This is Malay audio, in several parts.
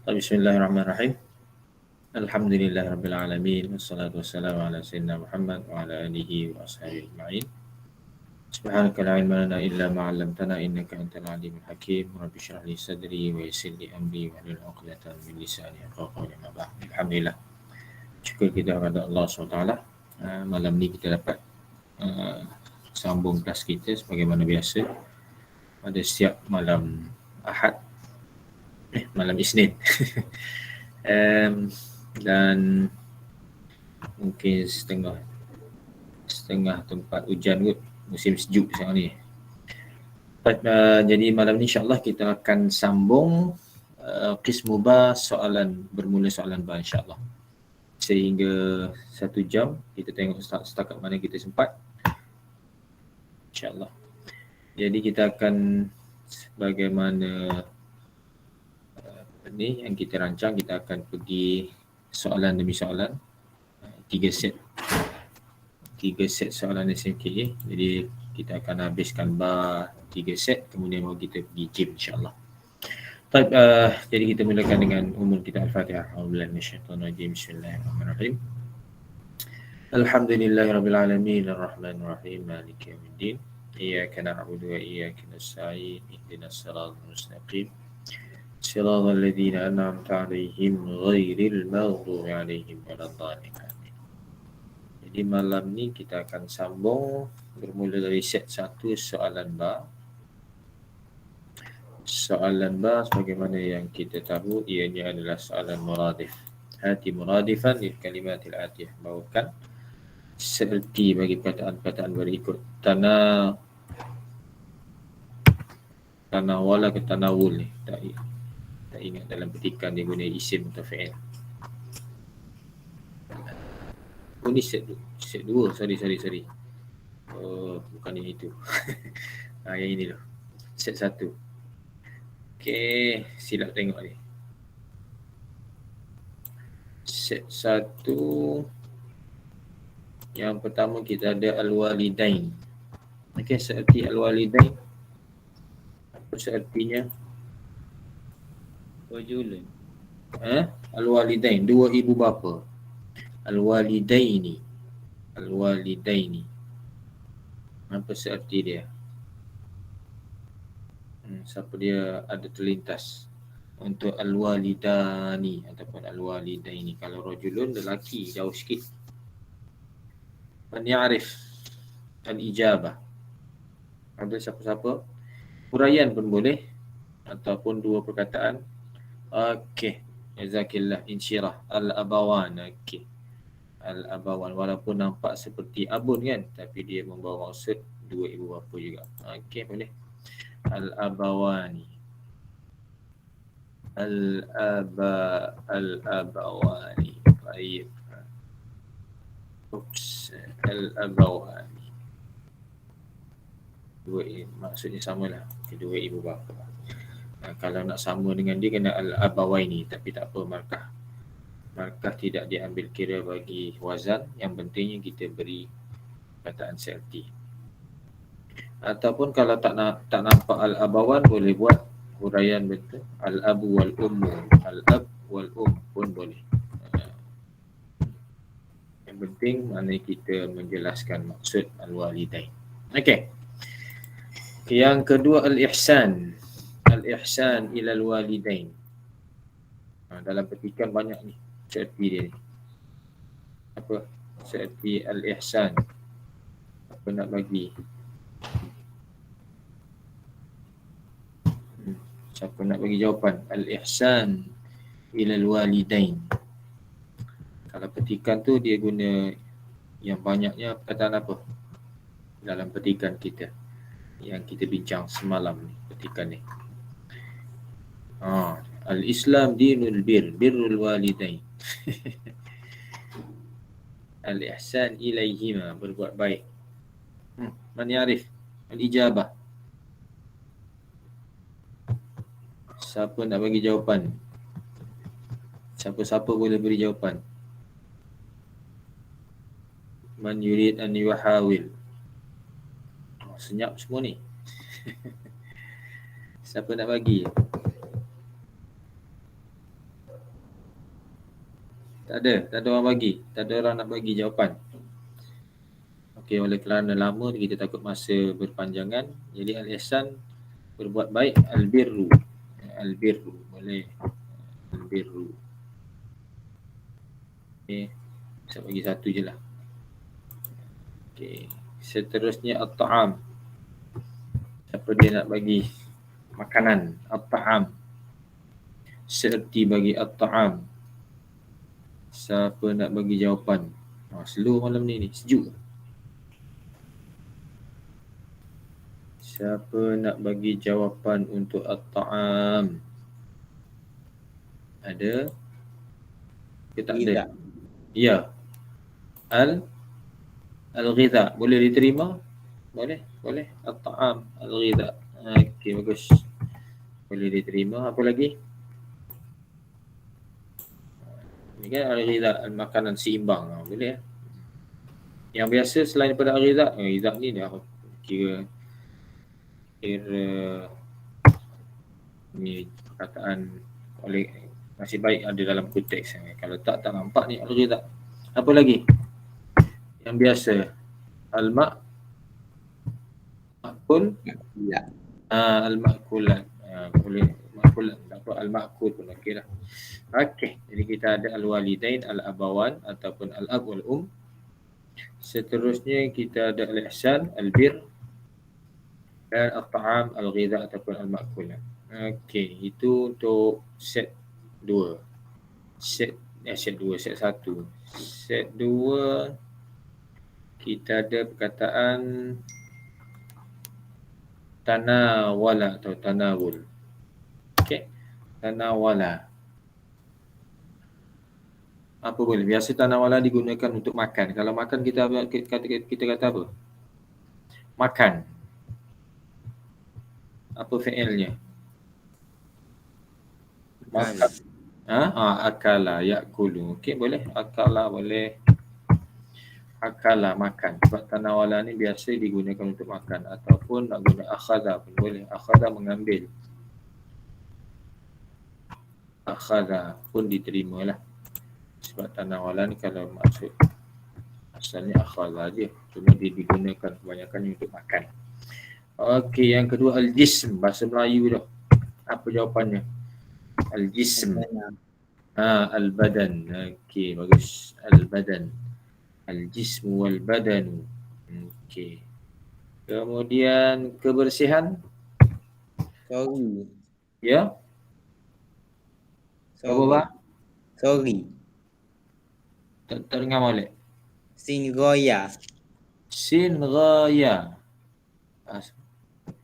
Bismillahirrahmanirrahim. Alhamdulillahirabbil alamin wassalatu wassalamu ala sayyidina Muhammad wa ala alihi wa ashabihi ajma'in. Subhanaka la ilma lana illa ma 'allamtana innaka antal alimul hakim. Rabbi shrah li sadri wa yassir li amri wa hlul 'uqdatam min lisani yafqahu qawli. Ma ba'd. Alhamdulillah. Syukur kita kepada Allah SWT. Malam ni kita dapat sambung kelas kita sebagaimana biasa pada setiap malam Ahad, malam Isnin. Dan mungkin setengah tempat hujan kot, musim sejuk sekarang ni. Jadi malam ni insyaAllah kita akan sambung qismu ba, bermula soalan ba insyaAllah. Sehingga 1 jam kita tengok setakat mana kita sempat insyaAllah. Jadi kita akan bagaimana ni yang kita rancang, kita akan pergi soalan demi soalan, 3 set soalan SMK. Jadi kita akan habiskan 3 set, kemudian baru kita pergi gym insyaAllah. Jadi kita mulakan dengan umum kita Al-Fatihah. A'udzubillahi minasyaitonir rajim. Bismillahirrahmanirrahim. Alhamdulillahirabbil alamin arrahmanir rahim maliki yaumiddin. Iyyaka na'budu wa iyyaka nasta'in. Ihdinas siratal mustaqim. Shiratal ladzina an'amta 'alaihim ghairil maghdubi 'alaihim waladdallin. Jadi malam ni kita akan sambung bermula dari set 1 soalan ba. Soalan ba sebagaimana yang kita tahu ianya adalah soalan muradif. Hati muradifan lil kalimatil atiyah, bawakan seerti bagi perkataan-perkataan berikut. Tanawala ke tanawul ni, tak ingat dalam petikan dia guna isim atau fi'il. Oh ni set 2, sorry. Oh, bukan yang itu. Yang ini loh. Set 1. Okey, silap tengok ni. Set 1. Yang pertama kita ada al-walidain. Okey, seerti al-walidain. Apa seertinya? Rajulun. Al-walidain, 2 ibu bapa. Al-walidaini. Apa seerti dia? Siapa dia ada terlintas untuk al-walidani ataupun al-walidaini. Kalau rajulun lelaki, jauh sikit. Man ya'rif al-ijabah. Ada siapa-siapa? Huraian pun boleh ataupun 2 perkataan. Okey, jazakillah, insyirah. Al-abawan. Okey, al-abawan, walaupun nampak seperti abun kan, tapi dia membawa maksud 2 ibu bapa juga. Okey, boleh. Al-abawani. Al-abawani. Baik. Al-abawani. 2 maksudnya samalah, kedua ibu bapa. Kalau nak sama dengan dia kena al-abawaini, tapi tak apa, markah tidak diambil kira bagi wazan. Yang pentingnya kita beri kataan seerti. Ataupun kalau tak nampak al-abawan, boleh buat huraian betul. Al-abu wal-ummu. Al-ab wal-um pun boleh. Yang penting mana kita menjelaskan maksud al-walidain. Okey. Yang kedua al-ihsan. Al-ihsan ilal walidain. Dalam petikan banyak ni seerti dia ni. Apa seerti al-ihsan? Apa nak bagi? Siapa nak bagi jawapan? Al-ihsan ilal walidain. Kalau petikan tu dia guna yang banyaknya perkataan apa? Dalam petikan kita yang kita bincang semalam ni, petikan ni. Al-Islam dinul birrul walidain. Al-ihsan ilaihima, berbuat baik. Man ya'rif al-ijabah? Siapa nak bagi jawapan? Siapa-siapa boleh beri jawapan. Man yurid an yuhawil. Senyap semua ni. Siapa nak bagi? Tak ada orang bagi. Tak ada orang nak bagi jawapan. Okey, oleh kerana lama kita takut masa berpanjangan, jadi al-ihsan berbuat baik, al-birru. Al-birru boleh. Al-birru. Okey, saya bagi satu je lah. Okey, seterusnya at-ta'am. Siapa dia nak bagi makanan? At-ta'am. Seerti bagi at-ta'am. Siapa nak bagi jawapan? Slow malam ni sejuk. Siapa nak bagi jawapan untuk at-ta'am? Ada? Ke tak ada? Ya. Al-ghidha. Boleh diterima? Boleh. At-ta'am, al-ghidha. Okey, bagus. Boleh diterima. Apa lagi? Ini kan al-ghidha, makanan seimbang. Boleh. Yang biasa selain daripada al-ghidha, ghidha ni dah kira ni perkataan oleh nasib baik ada dalam konteks. Kalau tak nampak ni al-ghidha. Apa lagi? Yang biasa al-ma'kul. Ya. Al-ma'kulat. Boleh ma'kulat, tak apa, al-ma'kul pun okey lah. Okey, jadi kita ada al-walidain, al-abawan ataupun al-ab wal-um. Seterusnya kita ada al-ihsan, al-bir, dan at-ta'am, al-ghidha ataupun al-ma'kulat. Okey, itu untuk set 2. Set 1. Set 2 kita ada perkataan tanawala atau tanawul. Okey, tanawala. Apa boleh? Biasa tanawala digunakan untuk makan. Kalau makan kita kata apa? Makan. Apa fi'ilnya? Makan. Akala, yakulu. Okey, boleh. Akala boleh. Akala, makan. Sebab tanawala ni biasa digunakan untuk makan. Ataupun nak guna akhadha pun boleh. Akhadha mengambil. Akhadha pun diterima lah. Sebab tanawala ni kalau maksud asalnya akhadha je. Cuma dia digunakan kebanyakan untuk makan. Okey, yang kedua al-jism. Bahasa Melayu dah. Apa jawapannya? Al-jism. Al-badan. Okey, bagus. Al-badan. Al-jismu wal-badanu. Okey. Kemudian kebersihan. Sorry. Ya? Apa? Sorry. Tak dengar molek. Sin Goya. Sin Raya.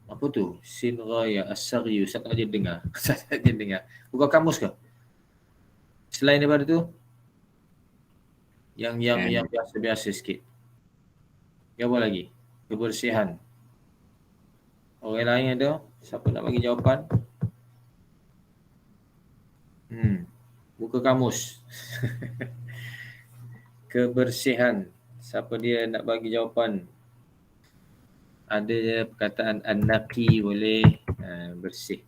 Apa tu? Sin Raya. As-Sariyu. Saya tak dengar. Buka kamus ke? Selain daripada tu? Yang biasa-biasa sikit. Apa lagi? Kebersihan. Orang lain ada? Siapa nak bagi jawapan? Buka kamus. Kebersihan. Siapa dia nak bagi jawapan? Ada perkataan an-naqi boleh, bersih.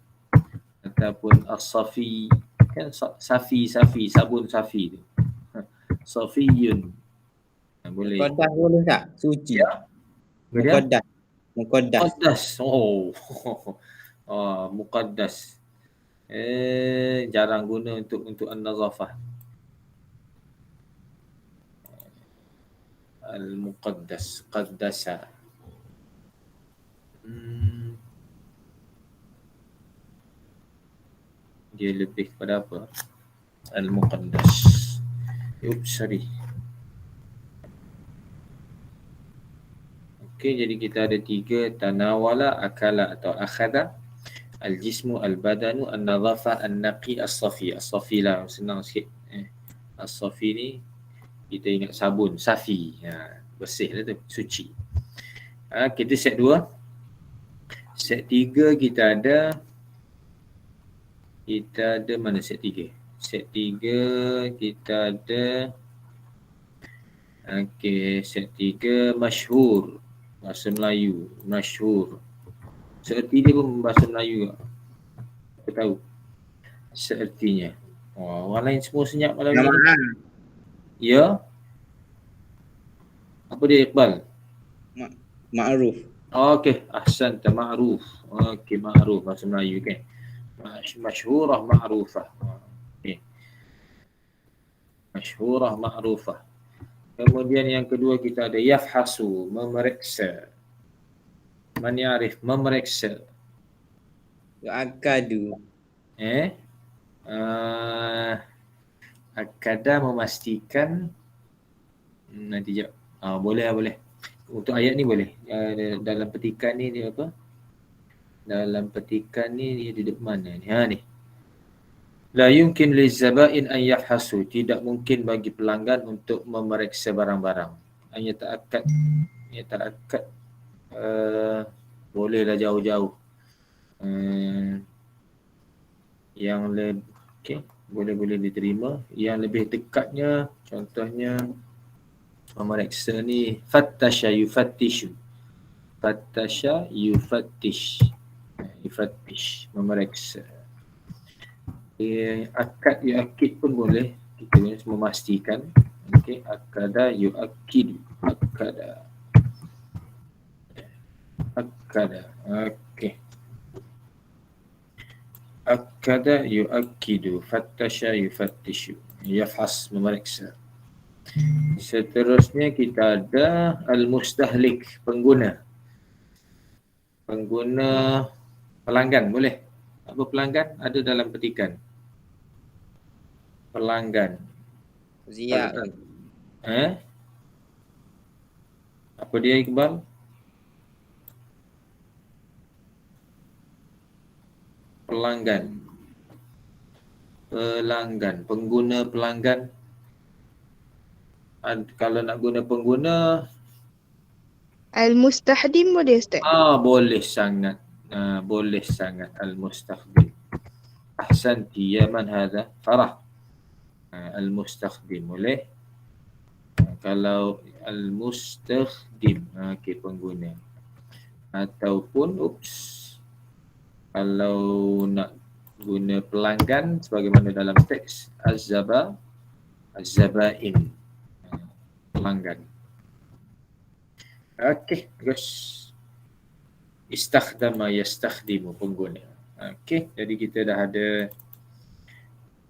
Ataupun as-safi. Kan safi, sabun safi tu. Safiyun. Boleh. Muqaddas boleh tak? Suci. Ya. Muqaddas. Muqaddas. Jarang guna untuk an-nazafah. Al-muqaddas, qaddasa. Dia lebih kepada apa? Al-muqaddas. Sorry. Okey, jadi kita ada 3, tanawala, akala atau akhada, al-jismu, al-badanu, an-nadhafah, an-naqi, as-safi. As-safi lah, senang sikit. As-safi ni kita ingat sabun, safi. Bersih lah tu, suci. Kita set 2. Set 3 kita ada mana set 3? Set 3 kita ada set 3 masyhur. Bahasa Melayu, masyhur. Seerti dia pun bahasa Melayu tak? Apa tahu seertinya? Orang lain semua senyap malam ni. Ya, apa dia Iqbal? Ma'ruf. Okey, ahsanta, ma'ruf. Okey, ma'ruf bahasa Melayu kan. Masyhurah ma'rufah. Okey, masyhurah ma'rufah. Kemudian yang kedua kita ada yafhasu, memeriksa. Man ya'rif, memeriksa. Yu'akkadu. Akada memastikan. Nanti jap. Boleh. Untuk ayat ni boleh. Dalam petikan ni dia apa? Dalam petikan ni dia duduk mana ni? Ni. La yumkin lizzaba'in an yafhasu. Tidak mungkin bagi pelanggan untuk memeriksa barang-barang. Hanya ta'akkad. Bolehlah jauh-jauh. Yang lebih boleh diterima. Yang lebih dekatnya contohnya memeriksa ni fattasha yufattishu. Fattasha yufattish. Yufattish, memeriksa. Akad yu'akid pun boleh. Kita memastikan. Okey, akada yu'akidu. Akada. Okey. Akada yu'akidu. Fattasha yufattishu. Yafhas, memeriksa. Seterusnya kita ada al-mustahlik, pengguna. Pengguna pelanggan, boleh. Apa pelanggan? Ada dalam petikan. Pelanggan. Ziyad. Apa dia Iqbal? Pelanggan. Pengguna pelanggan. Kalau nak guna pengguna, Al-Mustahdim boleh Ustaz? boleh sangat. Boleh sangat al-mustakhdim. Ahsanti, ya man hadha? Farah. Al-mustakhdim boleh. Kalau al-mustakhdim, okey, pengguna. Ataupun kalau nak guna pelanggan sebagaimana dalam teks az-zabain, pelanggan. Okey, terus istakhdama yastakhdimu, pengguna. Okey, jadi kita dah ada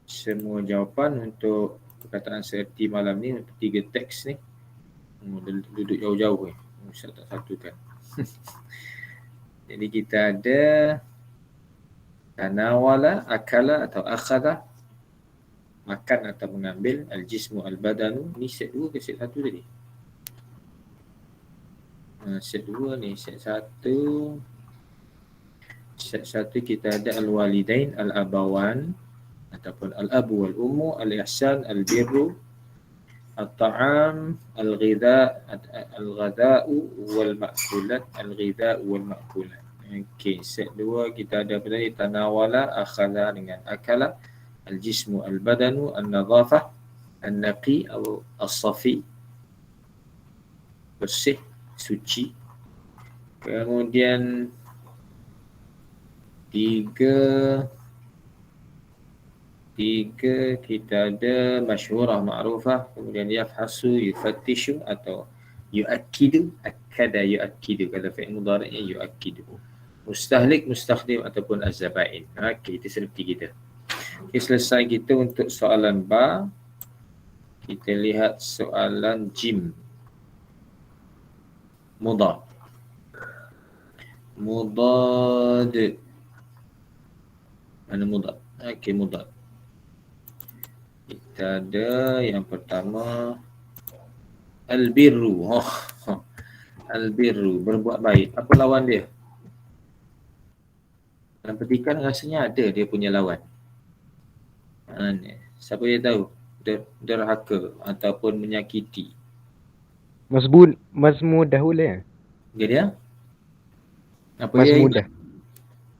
semua jawapan untuk perkataan seerti malam ni untuk 3 teks ni. Duduk jauh-jauh ni. Ustaz tak satukan. Jadi kita ada tanawala, akala atau akhadha, makan atau mengambil, al-jismu al-badanu. Ni set 2 ke set 1 tadi? Set 2 ni, set 1. Set 1 kita ada al-walidain, al-abawan ataupun al-abu wal-ummu, al-ihsan, al-birru, al-ta'am, al-ghada'u wal-ma'kulat, al-ghida'u wal-ma'kulat. Okey, set 2 kita ada apa tadi? Tanawala, akhala dengan akala, al-jismu al-badanu, an-nadhafah, an-naqi atau as-safi, bersih, suci. Kemudian 3 kita ada masyhurah ma'rufah, kemudian yafhasu, yufattishu atau yu'akkidu, akada yu'akkidu, kalau fi'il mudhari'nya yu'akkidu. Mustahlik, mustakhdim ataupun az-zabain. Okey, itu seperti kita. Okey, selesai kita untuk soalan ba. Kita lihat soalan jim. Mudad. Mana mudad? Okey, mudad. Kita ada yang pertama al-birru. Al-birru, berbuat baik. Apa lawan dia? Dalam petikan rasanya ada dia punya lawan. Siapa yang tahu? Derhaka ataupun menyakiti. Mazmudah boleh? Dia? Apa Mazmudah. dia?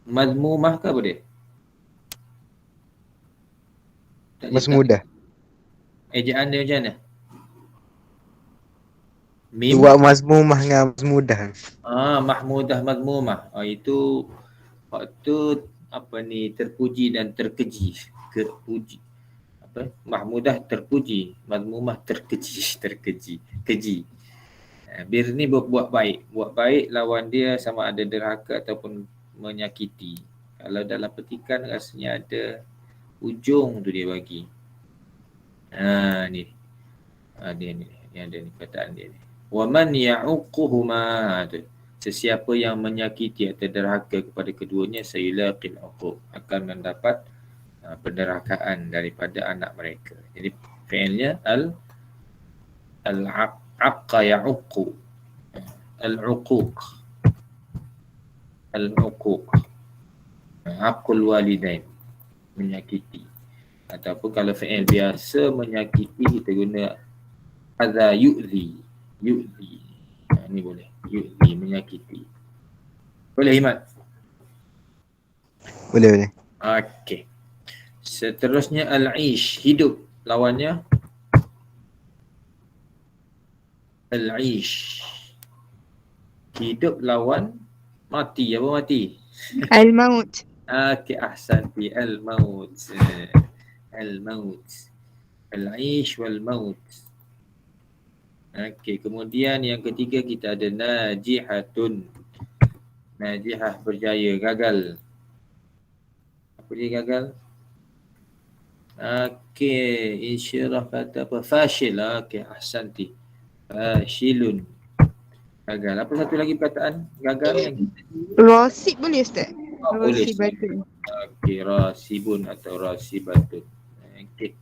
Mazmumah ke apa dia? Mazmudah. Ejaan dia macam mana? Mim. Buat mazmumah dengan mazmudah. Mahmudah, mazmumah. Itu waktu apa ni, terpuji dan terkeji. Terpuji. Mahmudah terpuji, madmumah keji. Bir ni buat baik. Buat baik lawan dia sama ada derhaka ataupun menyakiti. Kalau dalam petikan rasanya ada ujung tu dia bagi. Ni. Dia ni. Yang ada ni perkataan dia ni. Wa man ya'uquhuma tu. Sesiapa yang menyakiti atau derhaka kepada keduanya sayulaqil uquq, akan mendapat penderhakaan daripada anak mereka. Jadi fi'ilnya al-aqqa ya'uqqu, al-uquq, aqul walidain, menyakiti. Ataupun kalau fi'il biasa menyakiti, kita guna adza yu'zi. Ni boleh, yu'zi, menyakiti. Boleh Himat? Boleh. Okey. Seterusnya al-aish, hidup. Lawannya al-aish. Hidup lawan mati. Apa mati? Al-maut. Okey, ahsanti. Al-maut. Al-maut. Al-aish wal-maut. Okey, kemudian yang ketiga kita ada najihatun. Najihah, berjaya, gagal. Apa dia gagal? Okey, insyirah kata apa? Fashil. Okey, ahsanti. Fashilun. Gagal. Apa satu lagi perkataan gagal yang kita Rasib boleh Ustaz? boleh. Rasibatun. Okey, rasibun atau rasibatun. Okey.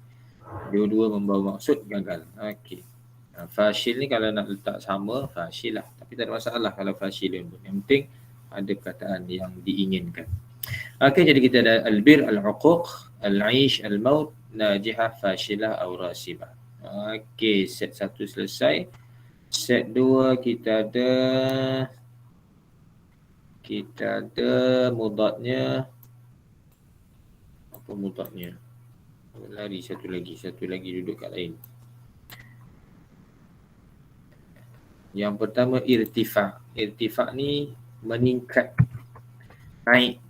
Dua-dua membawa maksud gagal. Okey. Fashil ni kalau nak letak sama, fashil lah. Tapi tak ada masalah kalau fashilun pun. Yang penting ada perkataan yang diinginkan. Okey, jadi kita ada al-bir, al-uquq, al-aish, al-maut, najihah, fashilah atau rasibah. Okey, set 1 selesai. Set 2 kita ada mudadnya. Apa mudadnya? Lari satu lagi duduk kat lain. Yang pertama irtifa. Irtifa ni meningkat, naik.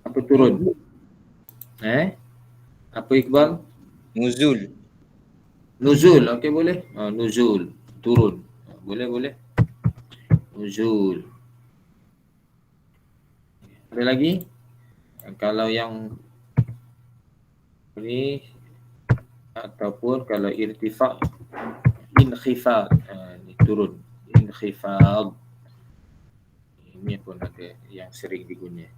Apa turun? Apa Iqbal? Nuzul. Nuzul. Okey, boleh. Nuzul, turun. Boleh. Nuzul. Ada lagi? Kalau yang ni ataupun kalau irtifa, inkhifad, ni turun, inkhifad. Ini pun ada yang sering digunakan.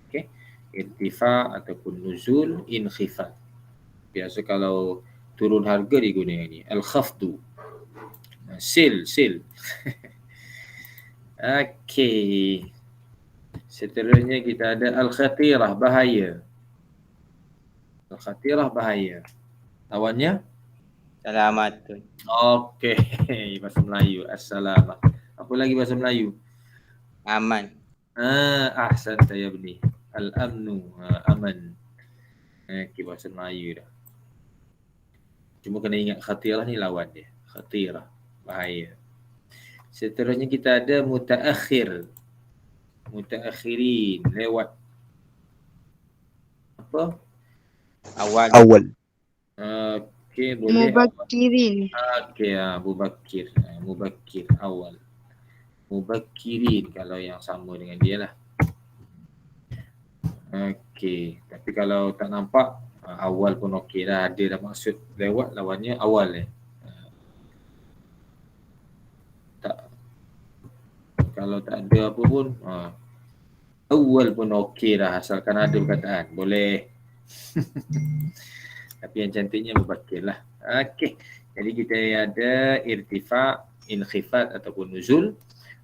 Okey, irtifa ataupun nuzul, inkhifad. Biasa kalau turun harga digunakan ni. Al-khafdu, sil. Okey. Seterusnya kita ada al-khatirah, bahaya. Al-khatirah, bahaya. Lawannya? Salamatun. Okey, bahasa Melayu. Assalamah. Apa lagi bahasa Melayu? Aman. Ahsanta ya bni. Al-amnu, aman. Okey, bahasa Melayu dah. Cuma kena ingat khatirah ni lawan dia. Khatirah, bahaya. Seterusnya kita ada mutaakhir. Mutaakhirin, lewat. Apa? Awal. Okey, boleh. Mubakirin. Okey, mubakir. Mubakir, awal. Mubakirin kalau yang sama dengan dia lah. Okey, tapi kalau tak nampak, awal pun okey lah. Ada dah maksud lewat, lawannya awal. Tak. Kalau tak ada apa pun, awal pun okey dah, asalkan ada perkataan. Boleh. Tapi yang cantiknya mubakir lah. Okey. Jadi kita ada irtifa, inkhifad ataupun nuzul,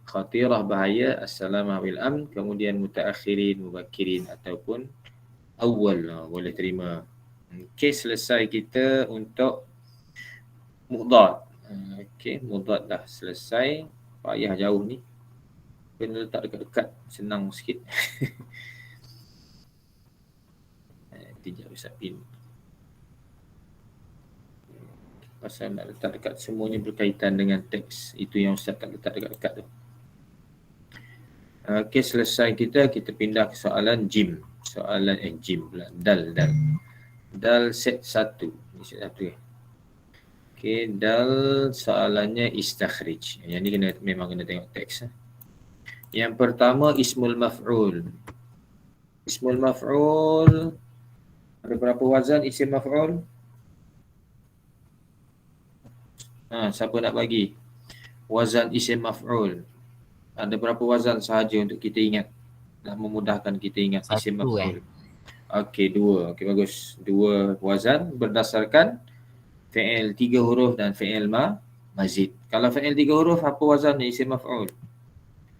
khatirah, bahaya, assalamah bil amn, kemudian mutaakhirin, mubakirin ataupun awal. Boleh terima. Okey, selesai kita untuk mudad. Okey, mudad dah selesai. Payah jauh ni. Kena letak dekat-dekat, senang sikit. Sekejap Ustaz pin. Pasal nak letak dekat semuanya berkaitan dengan teks. Itu yang Ustaz tak letak dekat-dekat tu. Okey, selesai kita pindah ke soalan jim. Soalan jim pula. Dal. Dal set 1. Ini set 1 Okey, dal soalannya istakhrij. Yang ni memang kena tengok teks. Yang pertama ismul maf'ul. Ismul maf'ul ada berapa wazan isim maf'ul? Siapa nak bagi? Wazan isim maf'ul. Ada berapa wazan sahaja untuk kita ingat? Nak memudahkan kita ingat isim maf'ul. Okey, 2. Okey, bagus. 2 wazan berdasarkan fi'il 3 huruf dan fi'il mazid. Kalau fi'il 3 huruf, apa wazannya isim maf'ul?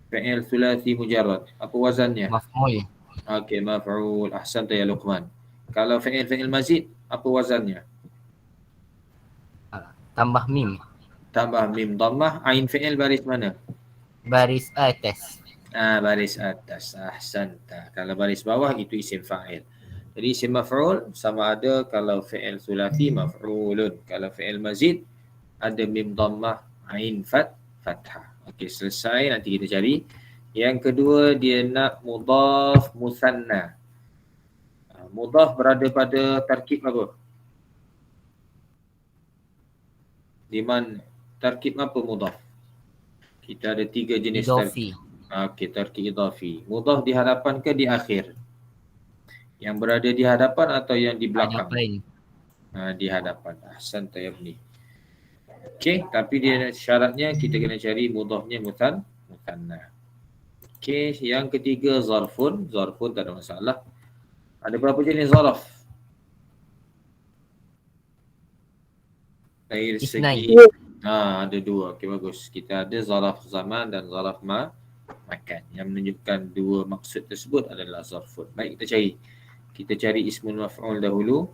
Fi'il thulathi mujarrad, apa wazannya? Maf'ul. Okey, maf'ul. Ahsanta ya Luqman. Kalau fi'il mazid, apa wazannya? Tambah mim. Tambah mim dhammah, ain fi'il baris mana? Baris atas. Baris atas. Ahsanta. Kalau baris bawah itu isim fa'il. Jadi isim maf'ul sama ada kalau fi'il thulathi maf'ulun. Kalau fi'il mazid ada mim dhammah, ain fathah. Okey, selesai. Nanti kita cari. Yang kedua dia nak mudhaf musanna. Mudhaf berada pada tarkib apa? Di mana? Tarkib apa mudhaf? Kita ada 3 jenis tarkib. Okey, tarkib idhafi. Mudhaf di hadapan ke di akhir? Yang berada di hadapan atau yang di belakang? Di hadapan. Ahsan tayabni. Okey, tapi dia syaratnya kita kena cari mudhafnya musanna. Okey, yang ketiga zarfun. Zarfun tak ada masalah. Ada berapa jenis zaraf? Dari segi ada 2. Okey, bagus. Kita ada zaraf zaman dan zaraf makan. Yang menunjukkan 2 maksud tersebut adalah zarfun. Baik, kita cari ismul maf'ul dahulu.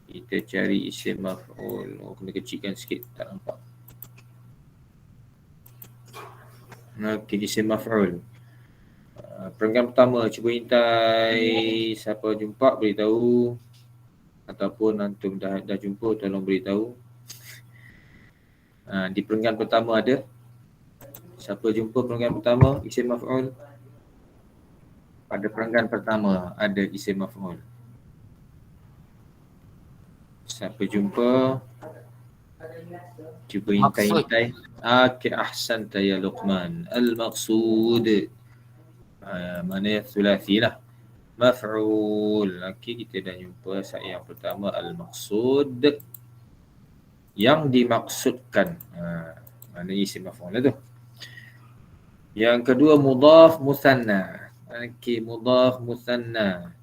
Kita cari isim maf'ul. Kena kecilkan sikit, tak nampak. Okey, isim maf'ul. Perenggan pertama, cuba intai siapa jumpa beritahu, ataupun antum dah jumpa tolong beritahu. Di perenggan pertama ada siapa jumpa perenggan pertama isim maf'ul? Pada perenggan pertama ada isim maf'ul. Siapa jumpa? Cuba intai. Okey, ahsanta ya Luqman. Al-maqsud. Mana thulathi lah. Maf'ul. Okey, kita dah jumpa yang pertama al-maqsud. Yang dimaksudkan. Mana isim maf'ul lah tu. Yang kedua mudhaf musanna. Okey, mudhaf musanna.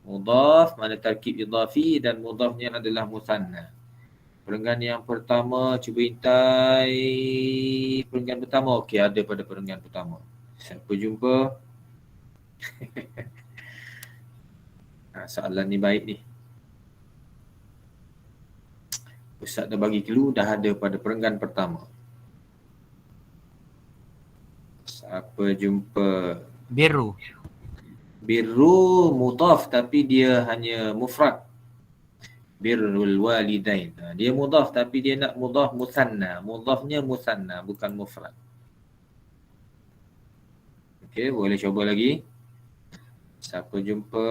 Mudhaf mana tarkib idhafi dan mudhafnya adalah musanna. Perenggan yang pertama, cuba intai perenggan pertama. Okey, ada pada perenggan pertama. Siapa jumpa? Soalan ni baik ni. Ustaz dah bagi clue, dah ada pada perenggan pertama. Siapa jumpa? Biru. Birru mudhaf tapi dia hanya mufrad. Birrul walidain. Dia mudhaf tapi dia nak mudhaf musanna. Mudhafnya musanna bukan mufrad. Okey, boleh cuba lagi. Siapa jumpa?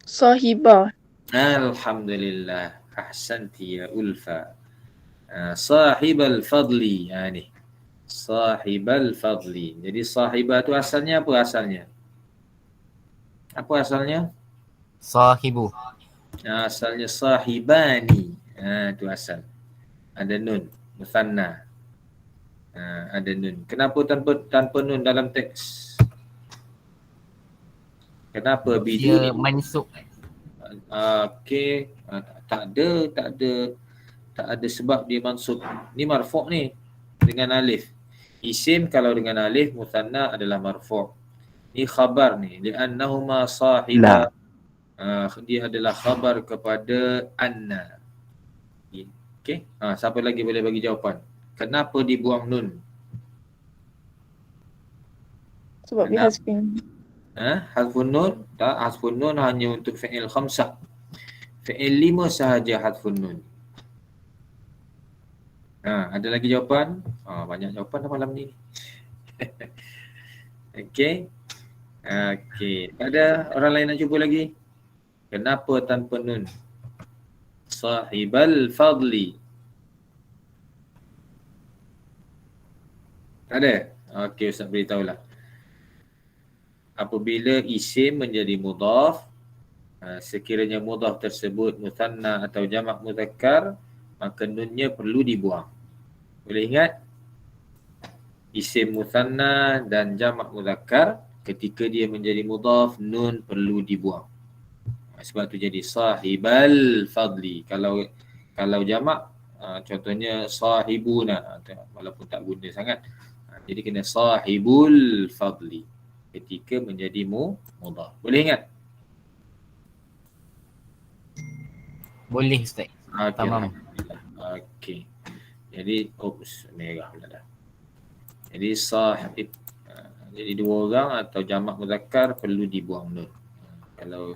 Sahibah. Alhamdulillah. Ahsanti ya Ulfa. Sahibal fadli. Ni. Sahibal fadli. Jadi sahibah tu asalnya apa asalnya? Apa asalnya? Sahibu. Asalnya sahibani. Tu asal. Ada nun. Musanna. Ada nun. Kenapa tanpa nun dalam teks? Kenapa bidi? Dia mansub. Okey. Tak ada sebab dia mansub. Ni marfu' ni. Dengan alif. Isim kalau dengan alif, musanna adalah marfu'. Ni khabar ni. Li'annahuma sahiba. Dia adalah khabar kepada anna. Okey. Siapa lagi boleh bagi jawapan? Kenapa dibuang nun? Sebab bihasbin. Hazfun nun? Tak, hazfun nun hanya untuk fi'il khamsah. Fi'il 5 sahaja hazfun nun. Ada lagi jawapan? Banyak jawapan dah malam ni. Okey. Okey. Ada orang lain nak cuba lagi? Kenapa tanpa nun? Sahibal fadli. Tak ada? Okey, Ustaz beritahulah. Apabila isim menjadi mudhaf, sekiranya mudhaf tersebut muthanna atau jamak mudzakkar, maka nunnya perlu dibuang. Boleh ingat? Isim muthanna dan jamak mudzakkar, ketika dia menjadi mudhaf, nun perlu dibuang. Sebab tu jadi sahibal fadli. Kalau jamak, contohnya sahibuna, walaupun tak guna sangat. Jadi kena sahibul fadli ketika menjadi mudhaf. Boleh ingat? Boleh Ustaz. Okey. Tamam. Okey. Jadi merah pula dah. Jadi sahib, jadi dua orang atau jamak muzakkar perlu dibuang nun. Kalau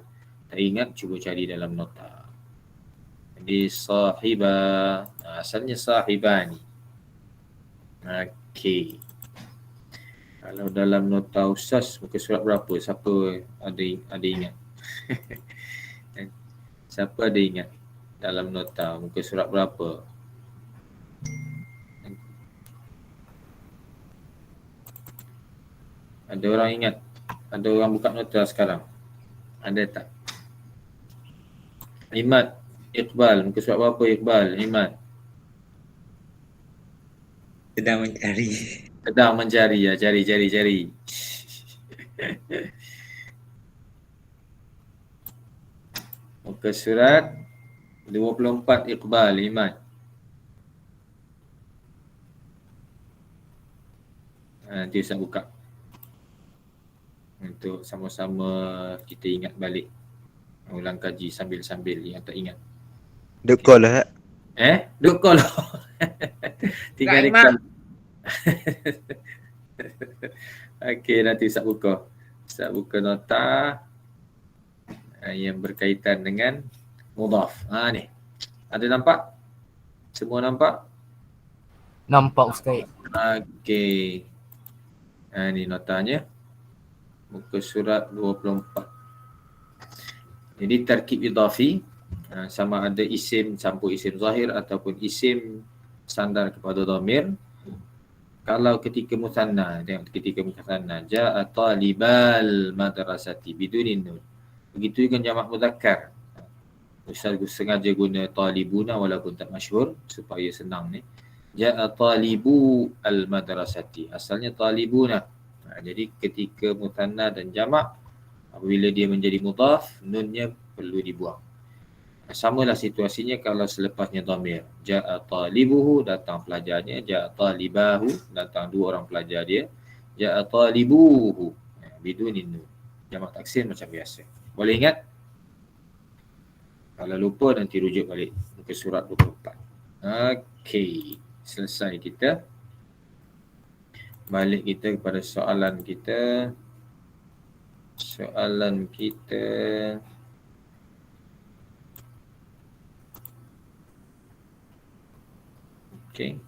tak ingat, cuba cari dalam nota. Jadi sahibah, asalnya sahibani. Okey. Kalau dalam nota Ustaz, muka surat berapa? Siapa ada ingat? Siapa ada ingat dalam nota muka surat berapa? Ada orang ingat? Ada orang buka nota sekarang? Ada tak? Imad, Iqbal, muka surat berapa Iqbal? Imad. Sedang mencari. Sedang mencari ya, cari. Muka surat 24 Iqbal, Imad. Nanti Ustaz buka untuk sama-sama kita ingat balik, ulang kaji sambil-sambil yang tak ingat. Duk call lah. Duk call. Tinggal Imam. rekod. Okey, nanti Ustaz buka. Ustaz buka nota yang berkaitan dengan mudhaf. Ni. Ada nampak? Semua nampak? Nampak Ustaz. Okey. Ni notanya. Muka surat 24. Jadi tarkib idhafi, sama ada isim campur isim zahir ataupun isim sandar kepada dhamir. Kalau ketika muthanna, tengok ketika muthanna, ja'a talibal madrasati bidunin nun. Begitu juga jamak mudzakkar. Ustaz sengaja guna talibuna walaupun tak masyhur supaya senang ni. Ja'a talibu al madrasati. Asalnya talibuna. Jadi ketika muthanna dan jamak, apabila dia menjadi mudhaf, nunnya perlu dibuang. Samalah situasinya kalau selepasnya dhamir. Ja'a talibuhu, datang pelajarnya. Ja'a talibahu, datang dua orang pelajar dia. Ja'a talibuhu, bidunin nun. Jamak taksir macam biasa. Boleh ingat? Kalau lupa nanti rujuk balik muka surat 24. Okey, selesai kita. Balik kita kepada soalan kita. Okey.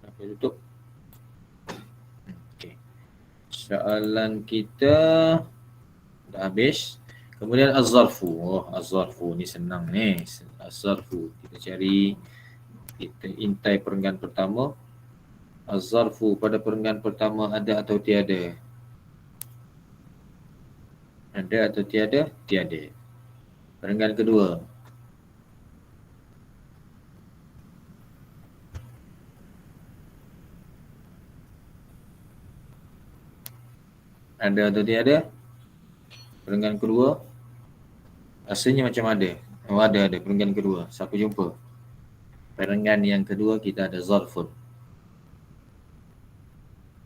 Apa tutup? Okey. Soalan kita dah habis. Kemudian az-zarfu. Az-zarfu ni senang ni. Az-zarfu. Kita cari, kita intai perenggan pertama. Az-zarfu pada perenggan pertama ada atau tiada? Ada atau tiada? Tiada. Perenggan kedua. Ada atau tiada? Perenggan kedua. Rasanya macam ada. Ada perenggan kedua. Siapa jumpa? Perenggan yang kedua kita ada zarfun.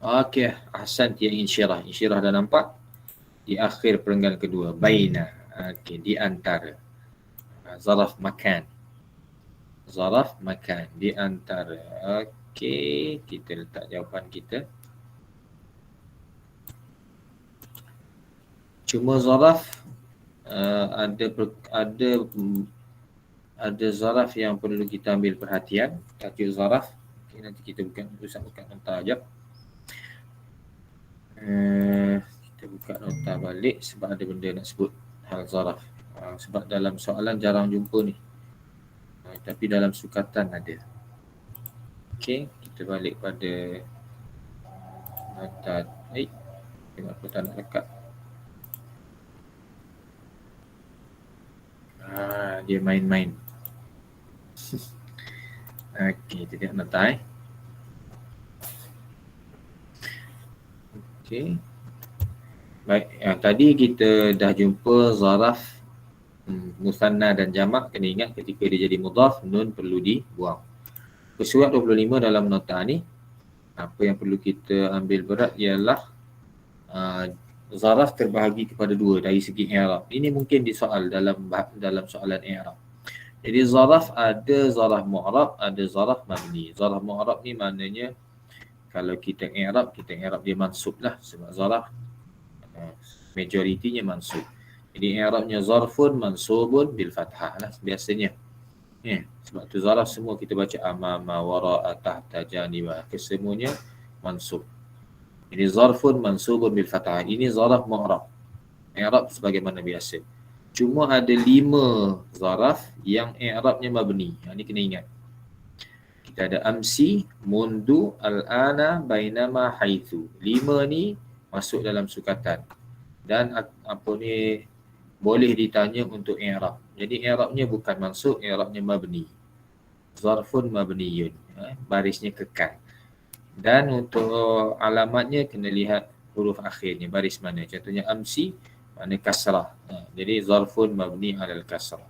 Okey, ahsan yang insyirah. Insyirah dah nampak di akhir perenggan kedua. Baina. Okey, di antara. Zaraf makan. Zaraf makan, di antara. Okey, kita letak jawapan kita. Cuma zaraf ada zaraf yang perlu kita ambil perhatian. Tajuk zaraf Okay, nanti kita buka nota sekejap. Kita buka nota balik sebab ada benda nak sebut hal zaraf. Sebab dalam soalan jarang jumpa ni. Tapi dalam sukatan ada. Okey, kita balik pada nota. Kenapa tak nak lekat? Dia main-main. Okey, kita tengok nota Okey. Baik, tadi kita dah jumpa zaraf musanna dan jamak. Kena ingat ketika dia jadi mudhaf, nun perlu dibuang. Surat 25 dalam nota ni, apa yang perlu kita ambil berat ialah zaraf terbahagi kepada dua dari segi i'rab. Ini mungkin disoal dalam soalan i'rab. Jadi zaraf ada zaraf mu'rab, ada zaraf mabni. Zaraf mu'rab ni maknanya kalau kita i'rab dia mansub lah, sebab zaraf majoritinya mansub. Jadi i'rabnya zarfun mansubun bil fathah lah biasanya. Sebab tu zaraf semua kita baca amama, wara'a, tahta, janiba, kesemuanya mansub. Jadi zarfun mansubun bil fathah. Ini zaraf mu'rab. I'rab sebagaimana biasa. Cuma ada 5 zaraf yang i'rabnya mabni. Ini kena ingat. Kita ada amsi, mundu, al-ana, bainama, haitsu. 5 ni masuk dalam sukatan. Dan boleh ditanya untuk i'rab. Jadi i'rabnya bukan mansub, i'rabnya mabni. Zarfun mabniyun. Barisnya kekal. Dan untuk alamatnya kena lihat huruf akhirnya, baris mana. Contohnya amsi, makna kasrah. Jadi zarfun mabni alal kasrah.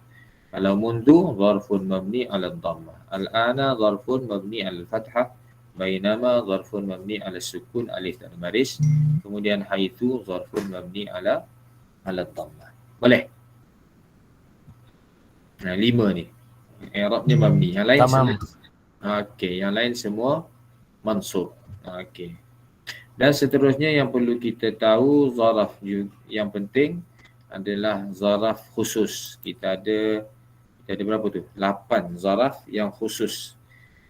Kalau mundu, zarfun mabni alal dhammah. Al-ana zarfun mabni alal fathah. Bainama zarfun mabni alal sukun, alif dan baris. Kemudian haitsu zarfun mabni alal dhammah. Boleh? 5 ni. I'rabnya mabni. Yang lain yang lain semua mansub. Okey. Dan seterusnya yang perlu kita tahu zaraf yang penting adalah zaraf khusus. Kita ada berapa tu? 8 zaraf yang khusus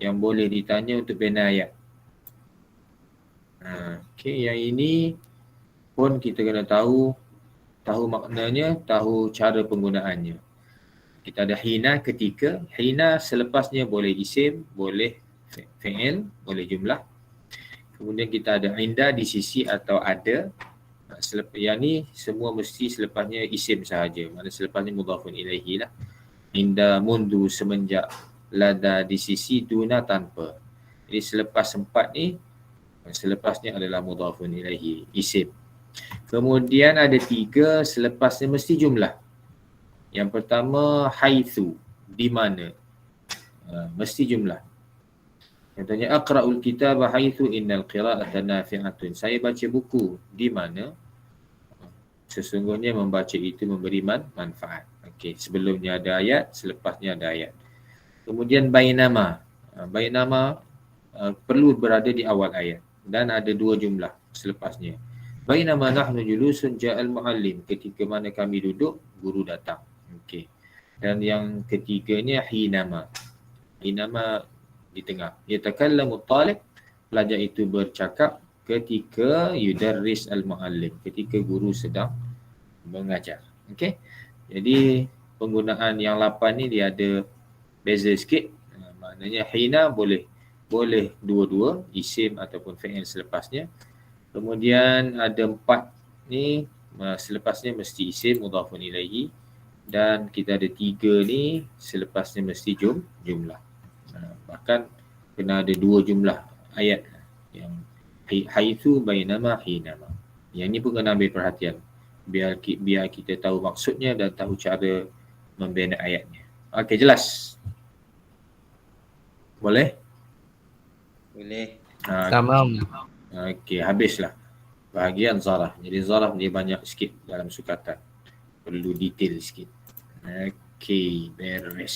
yang boleh ditanya untuk bina ayat. Okey, yang ini pun kita kena tahu maknanya, tahu cara penggunaannya. Kita ada hina ketika. Hina selepasnya boleh isim, boleh fi'il, boleh jumlah. Kemudian kita ada inda di sisi atau ada. Yang ni semua mesti selepasnya isim sahaja. Maksudnya selepasnya mudhafun ilaihi lah. Inda, mundu, semenjak, lada, di sisi, duna, tanpa. Jadi selepas 4 ni, selepasnya adalah mudhafun ilaihi, isim. Kemudian ada 3, selepasnya mesti jumlah. Yang pertama, haitsu, di mana. Mesti jumlah. Contohnya, aqra'ul kitab haitsu innal qira'ata nafi'atun. Saya baca buku di mana sesungguhnya membaca itu memberi manfaat. Okey, sebelumnya ada ayat, selepasnya ada ayat. Kemudian bainama. Bainama perlu berada di awal ayat dan ada 2 jumlah selepasnya. Bainama nahnu julusun ja'al muallim. Ketika mana kami duduk, guru datang. Okey. Dan yang ketiganya hinama. Hinama di tengah. Yatakallamu talib, pelajar itu bercakap ketika yudarris al-muallim, ketika guru sedang mengajar. Okey. Jadi penggunaan yang 8 ni dia ada beza sikit. Maknanya hina boleh dua-dua, isim ataupun fi'il selepasnya. Kemudian ada 4 ni selepasnya mesti isim mudhafun ilaihi, dan kita ada 3 ni selepasnya mesti jumlah. Bahkan kena ada 2 jumlah ayat yang haitsu bainama hinama. Yang ni pun kena ambil perhatian biar kita tahu maksudnya dan tahu cara membina ayatnya. Okey, jelas? Boleh? Boleh. Tamam. Okey, habislah bahagian zaraf. Jadi zaraf dia banyak sikit dalam sukatan. Perlu detail sikit. Okey, beres.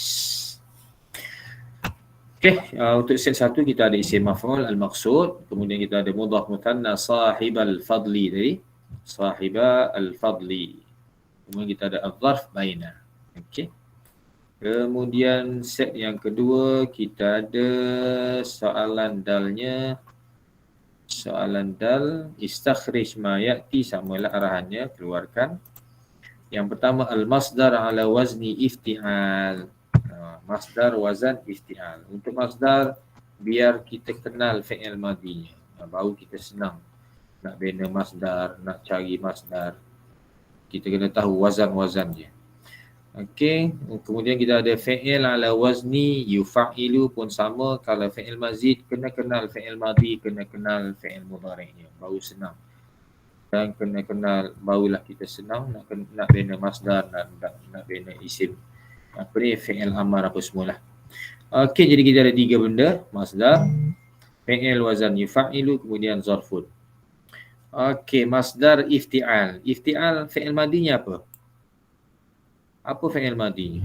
Okey, untuk set 1 kita ada isim maf'ul al-maqsud, kemudian kita ada mudhaf muthanna sahibal fadli tadi, sahiba al-fadli. Kemudian kita ada al-zarf baina. Okey. Kemudian set yang kedua kita ada soalan dalnya. Soalan dal istakhrij ma ya'ti, samalah arahannya, keluarkan. Yang pertama al-masdar ala wazni ifti'al. Masdar wazan ifti'al. Untuk masdar biar kita kenal fi'il madinya. Baru kita senang nak bina masdar, nak cari masdar. Kita kena tahu wazan-wazan dia. Okey, kemudian kita ada fi'il ala wazni yufa'ilu pun sama. Kalau fi'il mazid kena kenal fi'il madi, kena kenal fi'il mudhari'nya, baru senang. Dan kena kenal barulah kita senang nak bina masdar, nak bina isim. Apa ni fi'il amar apa semualah. Okey, jadi kita ada 3 benda, masdar, fi'il wazan yufa'ilu, kemudian zarfun. Okey, masdar ifti'al. Ifti'al fi'il madinya apa? Apa fi'il madinya?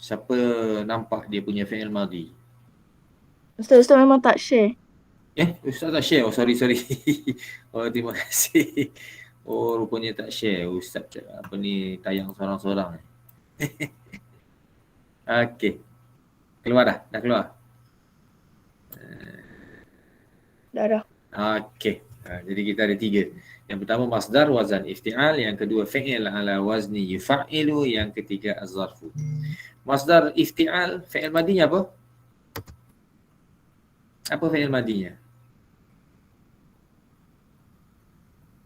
Siapa nampak dia punya fi'il madi? Ustaz memang tak share. Ustaz tak share? Oh, sorry. Oh, terima kasih. Oh, rupanya tak share. Ustaz apa ni, tayang sorang-sorang. Okey. Keluar dah? Dah keluar? Dah. Okey. Jadi kita ada 3. Yang pertama masdar wazan ifti'al, yang kedua fi'il ala wazni yufa'ilu, yang ketiga az-zarfu. Masdar ifti'al fi'il madinya apa? Apa fi'il madinya?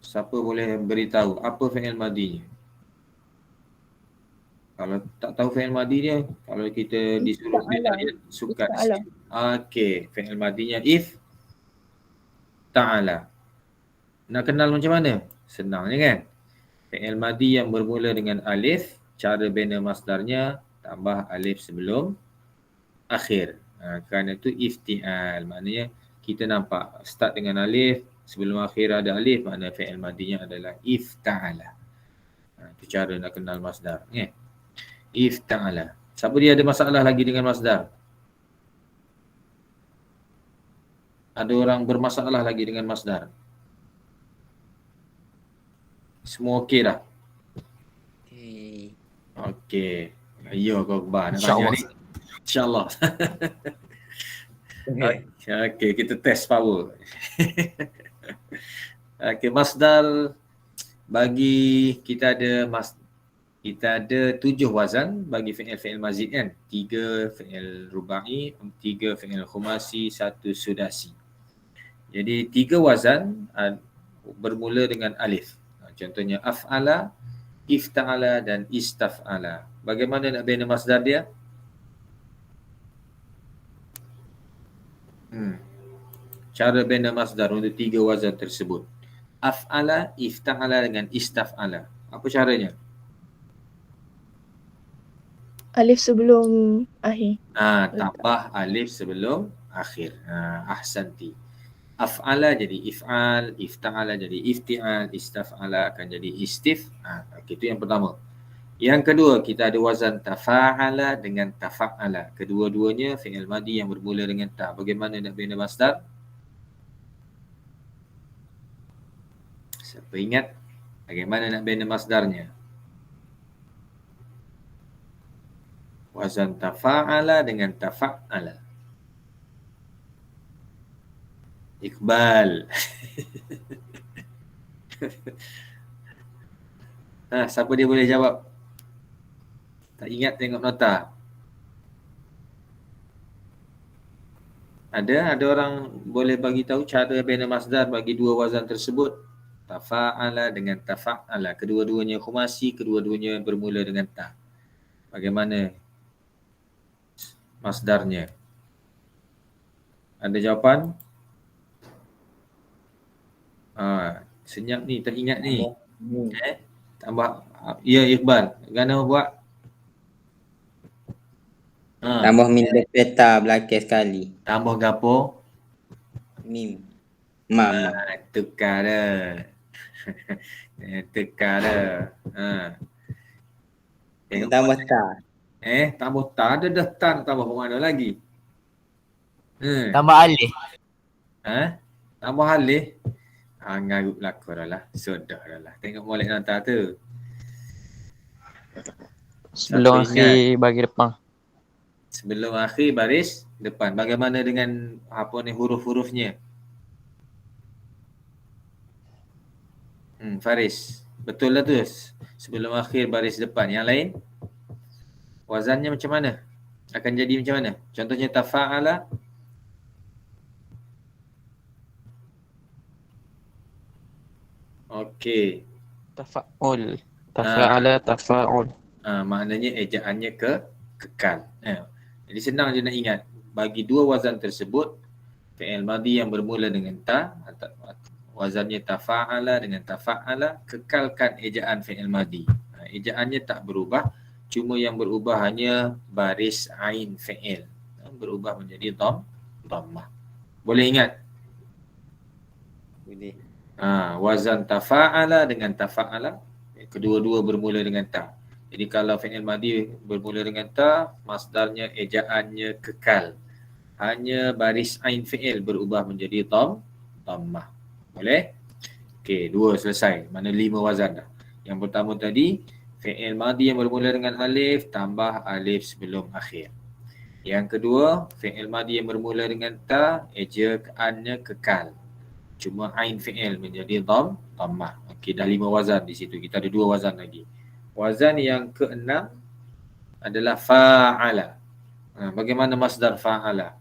Siapa boleh beritahu apa fi'il madinya? Kalau tak tahu fi'il madinya, kalau kita disuruh bina ayat sukat. Okey, fi'il madinya if ta'ala. Nak kenal macam mana? Senang je kan? Fi'il madi yang bermula dengan alif, cara bina masdarnya tambah alif sebelum akhir. Kerana itu ifti'al. Maknanya kita nampak start dengan alif, sebelum akhir ada alif, makna fi'il madinya adalah ifta'ala. Itu cara nak kenal masdar. Ifta'ala. Siapa dia ada masalah lagi dengan masdar? Ada orang bermasalah lagi dengan masdar? Semua okey dah? Okey. Ayo kau kebah nak tanya ni. InsyaAllah. Okey, kita test power. Okey, masdar bagi kita ada 7 wazan bagi fi'il mazid kan. 3 fi'il rubai, 3 fi'il khumasi, 1 sudasi. Jadi 3 wazan bermula dengan alif. Contohnya af'ala, ifta'ala dan istaf'ala. Bagaimana nak bina masdar dia? Cara bina masdar untuk 3 wazan tersebut. Af'ala, ifta'ala dengan istaf'ala. Apa caranya? Alif sebelum akhir. Tambah alif sebelum akhir. Ahsanti. Af'ala jadi if'al, ifta'ala jadi ifti'al, istaf'ala akan jadi istif. Itu yang pertama. Yang kedua, kita ada wazan tafa'ala dengan tafa'ala. Kedua-duanya fi'il madi yang bermula dengan ta. Bagaimana nak bina masdar? Siapa ingat bagaimana nak bina masdarnya? Wazan tafa'ala dengan tafa'ala. Iqbal. Siapa dia boleh jawab? Tak ingat tengok nota. Ada orang boleh bagi tahu cara bina masdar bagi 2 wazan tersebut? Tafa'ala dengan tafa'ala. Kedua-duanya khumasi, kedua-duanya bermula dengan ta. Bagaimana masdarnya? Ada jawapan? Senyap ni, tak ingat ni. Tambah, ya Iqbal, Gana buat? Tambah min peta belakang sekali. Tambah gapo? Mim. Mama. Tukar dah. Tukar dah. Tambah ta. Tambah ta, ada dah ta, tambah mana lagi? Tambah alih. Tambah alih. Ngarut belakang dah lah. Sudah dah lah. Tengok molek nota tu. Sebelum Siapa ingat? akhir bagi depan. Sebelum akhir baris depan. Bagaimana dengan apa ni huruf-hurufnya? Faris. Betul lah tu. Sebelum akhir baris depan. Yang lain? Wazannya macam mana? Akan jadi macam mana? Contohnya tafa'ala. Okey. Tafa'ul. Tafa'ala tafa'ul. Maknanya ejaannya kekal. Jadi senang je nak ingat. Bagi dua wazan tersebut, fi'il madhi yang bermula dengan ta, wazannya tafa'ala dengan tafa'ala, kekalkan ejaan fi'il madhi. Ejaannya tak berubah, cuma yang berubah hanya baris ain fi'il. Berubah menjadi dhammah. Boleh ingat? Boleh. Wazan tafa'ala dengan tafa'ala, kedua-dua bermula dengan ta. Jadi kalau fi'il madhi bermula dengan ta, masdarnya ejaannya kekal. Hanya baris ain fi'il berubah menjadi dhammah. Boleh? Okey, 2 selesai. Mana 5 wazan dah. Yang pertama tadi, fi'il madhi yang bermula dengan alif tambah alif sebelum akhir. Yang kedua, fi'il madhi yang bermula dengan ta, ejaannya kekal. Cuma ain fi'il menjadi dhammah. Okey, dah 5 wazan di situ. Kita ada 2 wazan lagi. Wazan yang keenam adalah fa'ala. Bagaimana masdar fa'ala?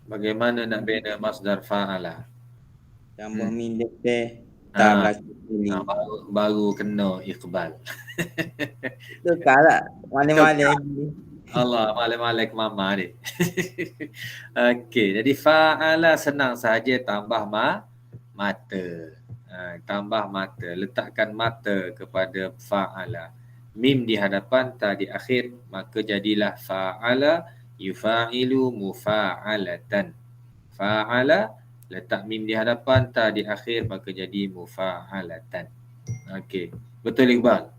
Bagaimana nak bina masdar fa'ala? Tambah min lepas ta belakang sekali. Baru kena iqbal. Tukar lah. Malam-malam. Allah, malam-malam ke mama ni. Okey, jadi fa'ala senang sahaja tambah mata. Tambah mata. Letakkan mata kepada fa'ala. Mim di hadapan, ta di akhir. Maka jadilah fa'ala yufa'ilu mufa'alatan. Fa'ala, letak mim di hadapan, ta di akhir. Maka jadi mufa'alatan. Okey. Betul Iqbal?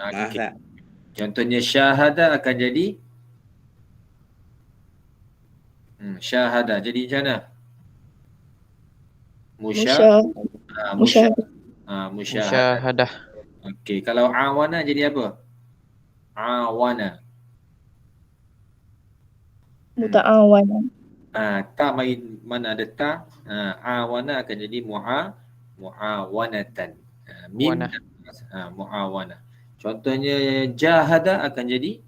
Okey. Contohnya syahada akan jadi syahada. Jadi macam mana? Musyahadah. Okey, kalau awana jadi apa? Awana. Muta'awana. Ta mana ada ta? Awana akan jadi muawanatan. Mim muawana. Contohnya jahada akan jadi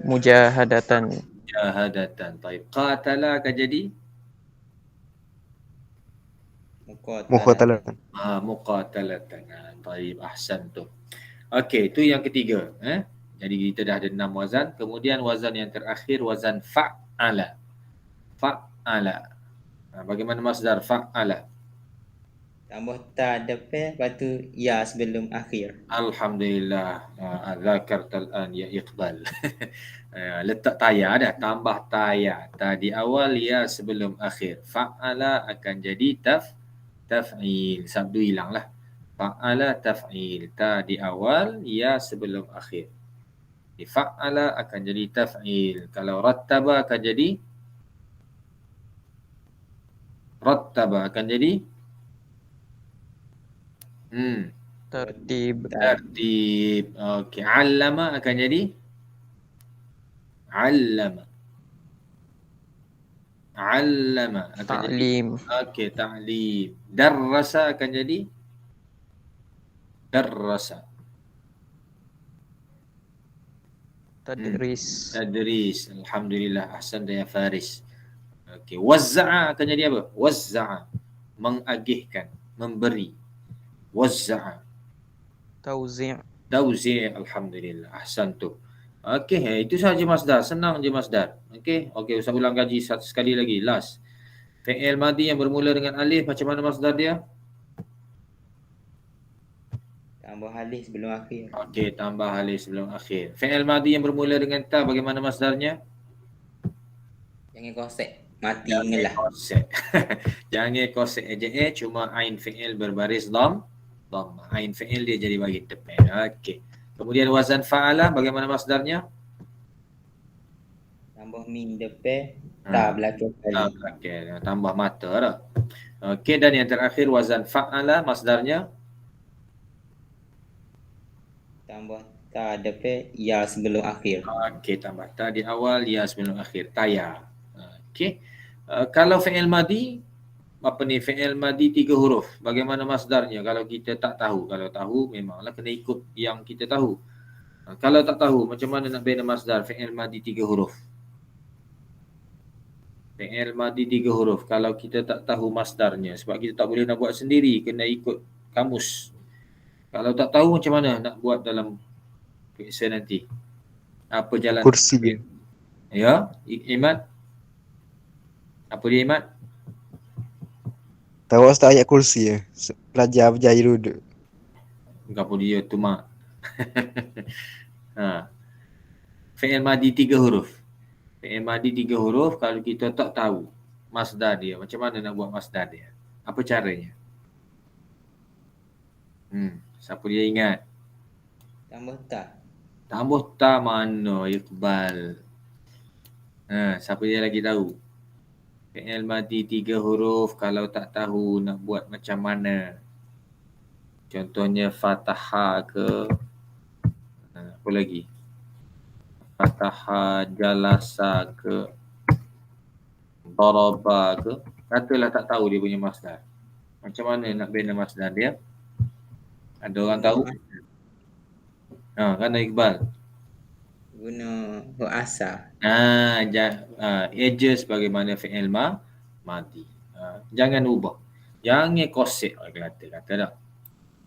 Mujahadatan. jahadatan. Taib. Qatala akan jadi Muqatalatan. muqatalatan. Taib, ahsantum. Okey, itu yang ketiga. Jadi kita dah ada 6 wazan. Kemudian wazan yang terakhir wazan fa'ala. Fa'ala. Bagaimana masdar fa'ala? Tambah ta depan, lepas tu ya sebelum akhir. Alhamdulillah. Zakartal an ya Iqbal. Letak taya dah, tambah taya. Ta di awal, ya sebelum akhir. Fa'ala akan jadi taf'il. Sabdu hilang lah. Fa'ala taf'il. Ta di awal, ya sebelum akhir. Di fa'ala akan jadi taf'il. Kalau rattaba akan jadi rattaba akan jadi Tertib. Okey. Allama akan jadi allama. Allama akan Ta'lim. jadi okey, ta'lim. Darrasa akan jadi darrasa. Tadris. Tadris. Alhamdulillah, ahsanta ya Faris. Okey, wazza'a akan jadi apa? Wazza'a, mengagihkan, memberi. Wazza'a. Tauzi'. Tauzi'. Alhamdulillah, ahsantu. Okey, itu sahaja masdar. Senang je masdar. Okey, Ustaz ulang kaji sekali lagi. Last. Fi'il madhi yang bermula dengan alif, macam mana masdar dia? Tambah alif sebelum akhir. Okey, tambah alif sebelum akhir. Fi'il madhi yang bermula dengan ta, bagaimana masdarnya? Jangan kosek. Mati ingatlah. Jangan kosek eja cuma ain fi'il berbaris dhammah. Ain fi'il dia jadi bagi depan. Okey. Kemudian wazan fa'ala, bagaimana masdarnya? Tambah min depan, ta belakang sekali. Tambah mata dah. Okey, dan yang terakhir wazan fa'ala masdarnya Tambah ta depan ya sebelum akhir. okey, tambah ta di awal, ya sebelum akhir. Taya. Okey. Kalau fi'il madi, apa ni, fi'il madi 3 huruf. Bagaimana masdarnya kalau kita tak tahu? Kalau tahu memanglah kena ikut yang kita tahu. Kalau tak tahu, macam mana nak bina masdar fi'il madi 3 huruf? Fi'il madi 3 huruf. Kalau kita tak tahu masdarnya, sebab kita tak boleh nak buat sendiri, kena ikut kamus. Kalau tak tahu macam mana nak buat dalam periksa nanti? Apa jalan? Kursi. Ya, Imad. Apa dia, Imad? Tahu Ustaz ayat kursi ya. Pelajar berjaya duduk. Apa dia tu, Mak? Fi'il madi 3 huruf. Fi'il madi 3 huruf, kalau kita tak tahu masdar dia, macam mana nak buat masdar dia? Apa caranya? Siapa dia ingat? Tambah ta. Tambah ta mana, Iqbal? Siapa dia lagi tahu? Fi'il madi 3 huruf, kalau tak tahu nak buat macam mana? Contohnya fataha ke? Apa lagi? Fataha, jalasa ke? Daraba ke? Katalah tak tahu dia punya masdar. Macam mana nak bina masdar dia? Ada orang tahu? Kan Iqbal? Guna huruf asal. Eja sebagaimana fi'il madi. Jangan ubah. Jangan kosek orang kata tak.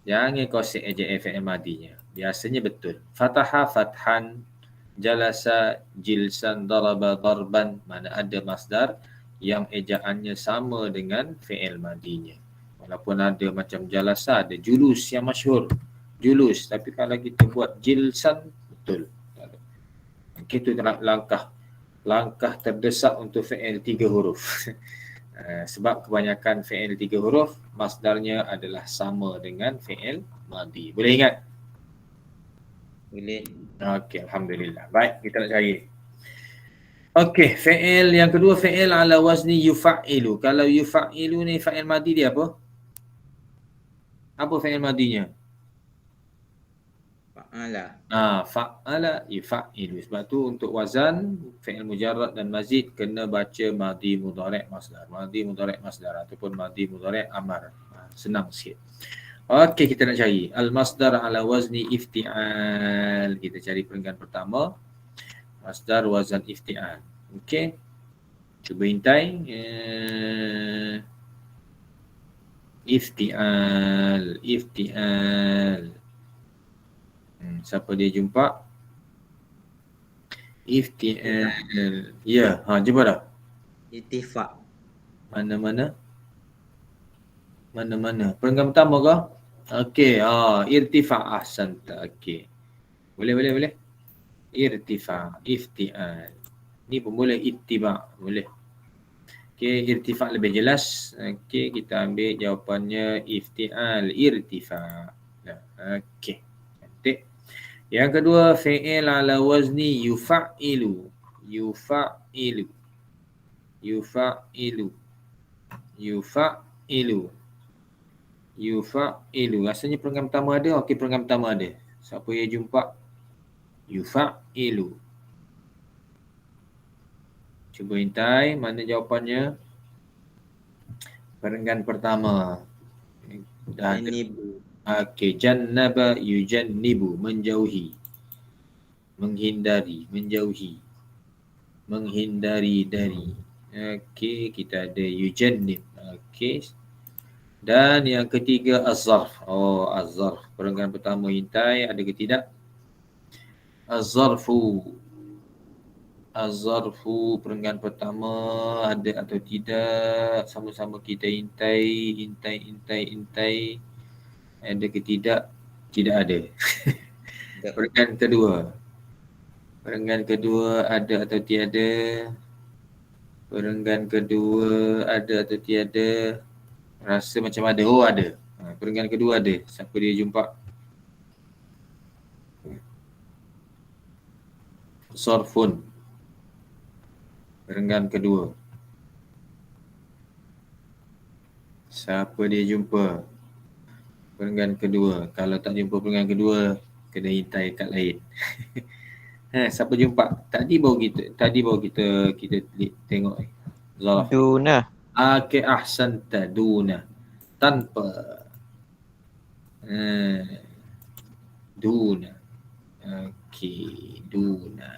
Jangan kosek eja fi'il madinya. Biasanya betul. Fataha fathan, jalasa jilsan, daraba darban. Mana ada masdar yang ejaannya sama dengan fi'il madinya. Walaupun ada macam jalasa, ada julus yang masyhur. Julus. Tapi kalau kita buat jilsan, betul. Itu langkah terdesak untuk fi'il 3 huruf. Sebab kebanyakan fi'il 3 huruf masdarnya adalah sama dengan fi'il madi. Boleh ingat? Boleh. Okey, alhamdulillah. Baik, kita nak cari. Okey, fi'il yang kedua, fi'il ala wazni yufa'ilu. Kalau yufa'ilu ni fa'il madi dia apa? Apa fi'il madinya? Fa'ala. Fa'ala yufa'ilu. Sebab tu untuk wazan fi'il mujarrad dan mazid kena baca madi mudhari' masdar. Madi mudhari' masdar ataupun madi mudhari' amar. Senang sikit. Okey, kita nak cari al-masdar ala wazni ifti'al. Kita cari perenggan pertama. Masdar wazan ifti'al. Okey. Cuba intai. Ifti'al. Siapa dia jumpa? Ifti'al. Ya, jumpa dah. Ittifaq. Mana? Perenggan pertama ke? Okey, irtifa' ahsanta. Okey. Boleh. Irtifa', ifti'al. Ni pun boleh, ittiba' boleh. Okey, irtifa' lebih jelas. Okey, kita ambil jawapannya ifti'al, irtifa'. Okey. Cantik. Yang kedua, fi'il ala wazni yufa'ilu. Yufa'ilu. Rasanya perenggan pertama ada. Okey, perenggan pertama ada. Siapa yang jumpa? Yufa'ilu. Cuba intai mana jawapannya. Perenggan pertama. Dah ada. Okey, jannaba yujannibu, menjauhi. Menghindari, menjauhi. Menghindari dari. Okey, kita ada yujannib. Okey. Dan yang ketiga az-zarf. Az-zarf. Perenggan pertama intai, ada ke tidak? Az-zarfu. Perenggan pertama ada atau tidak? Sama-sama kita intai. Ada ke tidak? Tidak ada. Perenggan kedua ada atau tiada? Perenggan kedua ada atau tiada? Rasa macam ada. Ada. Perenggan kedua ada. Siapa dia jumpa? Sarfun. Perenggan kedua. Siapa dia jumpa perenggan kedua. Kalau tak jumpa perenggan kedua, kena hintai kat lain. Siapa jumpa? Tadi baru kita tengok zaraf. Duna. Ahsanta duna. Tanpa. Duna. Duna.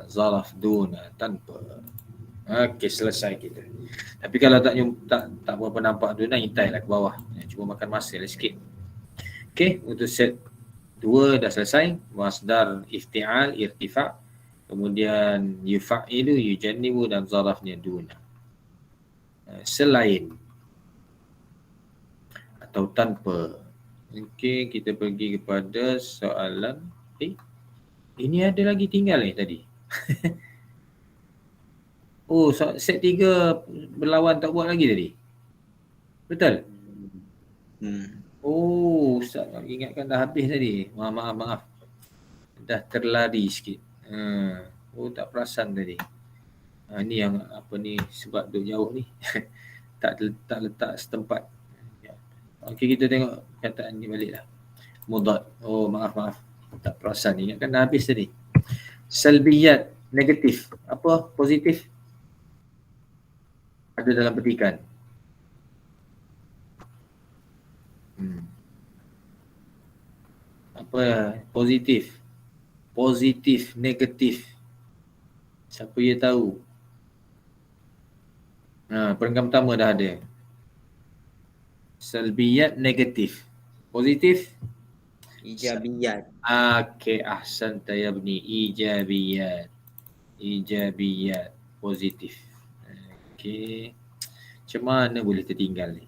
Zaraf duna tanpa. Selesai kita. Tapi kalau tak berapa nampak duna, hintailah ke bawah. Cuma makan masa lah sikit. Untuk set 2 dah selesai. Masdar ifti'al, irtifa'. Kemudian yufa'ilu, yujannibu dan zarafnya duna. Selain atau tanpa. Kita pergi kepada soalan. Ini ada lagi tinggal tadi. Set 3 berlawan tak buat lagi tadi. Betul? Ustaz nak ingatkan dah habis tadi. Maaf. Dah terlari sikit. Tak perasan tadi. Ni yang sebab duduk jauh ni. tak letak setempat. Kita tengok kataan ni balik lah. Mudad. Maaf. Tak perasan. Ingatkan dah habis tadi. Salbiyat, negatif. Apa? Positif? Ada dalam petikan. Apa? Positif, negatif. Siapa dia tahu? Perenggan pertama dah ada. Salbiyat, negatif. Positif? Ijabiyat. Ahsanta ya bni. Ijabiyat. Positif. Macam mana boleh tertinggal ni?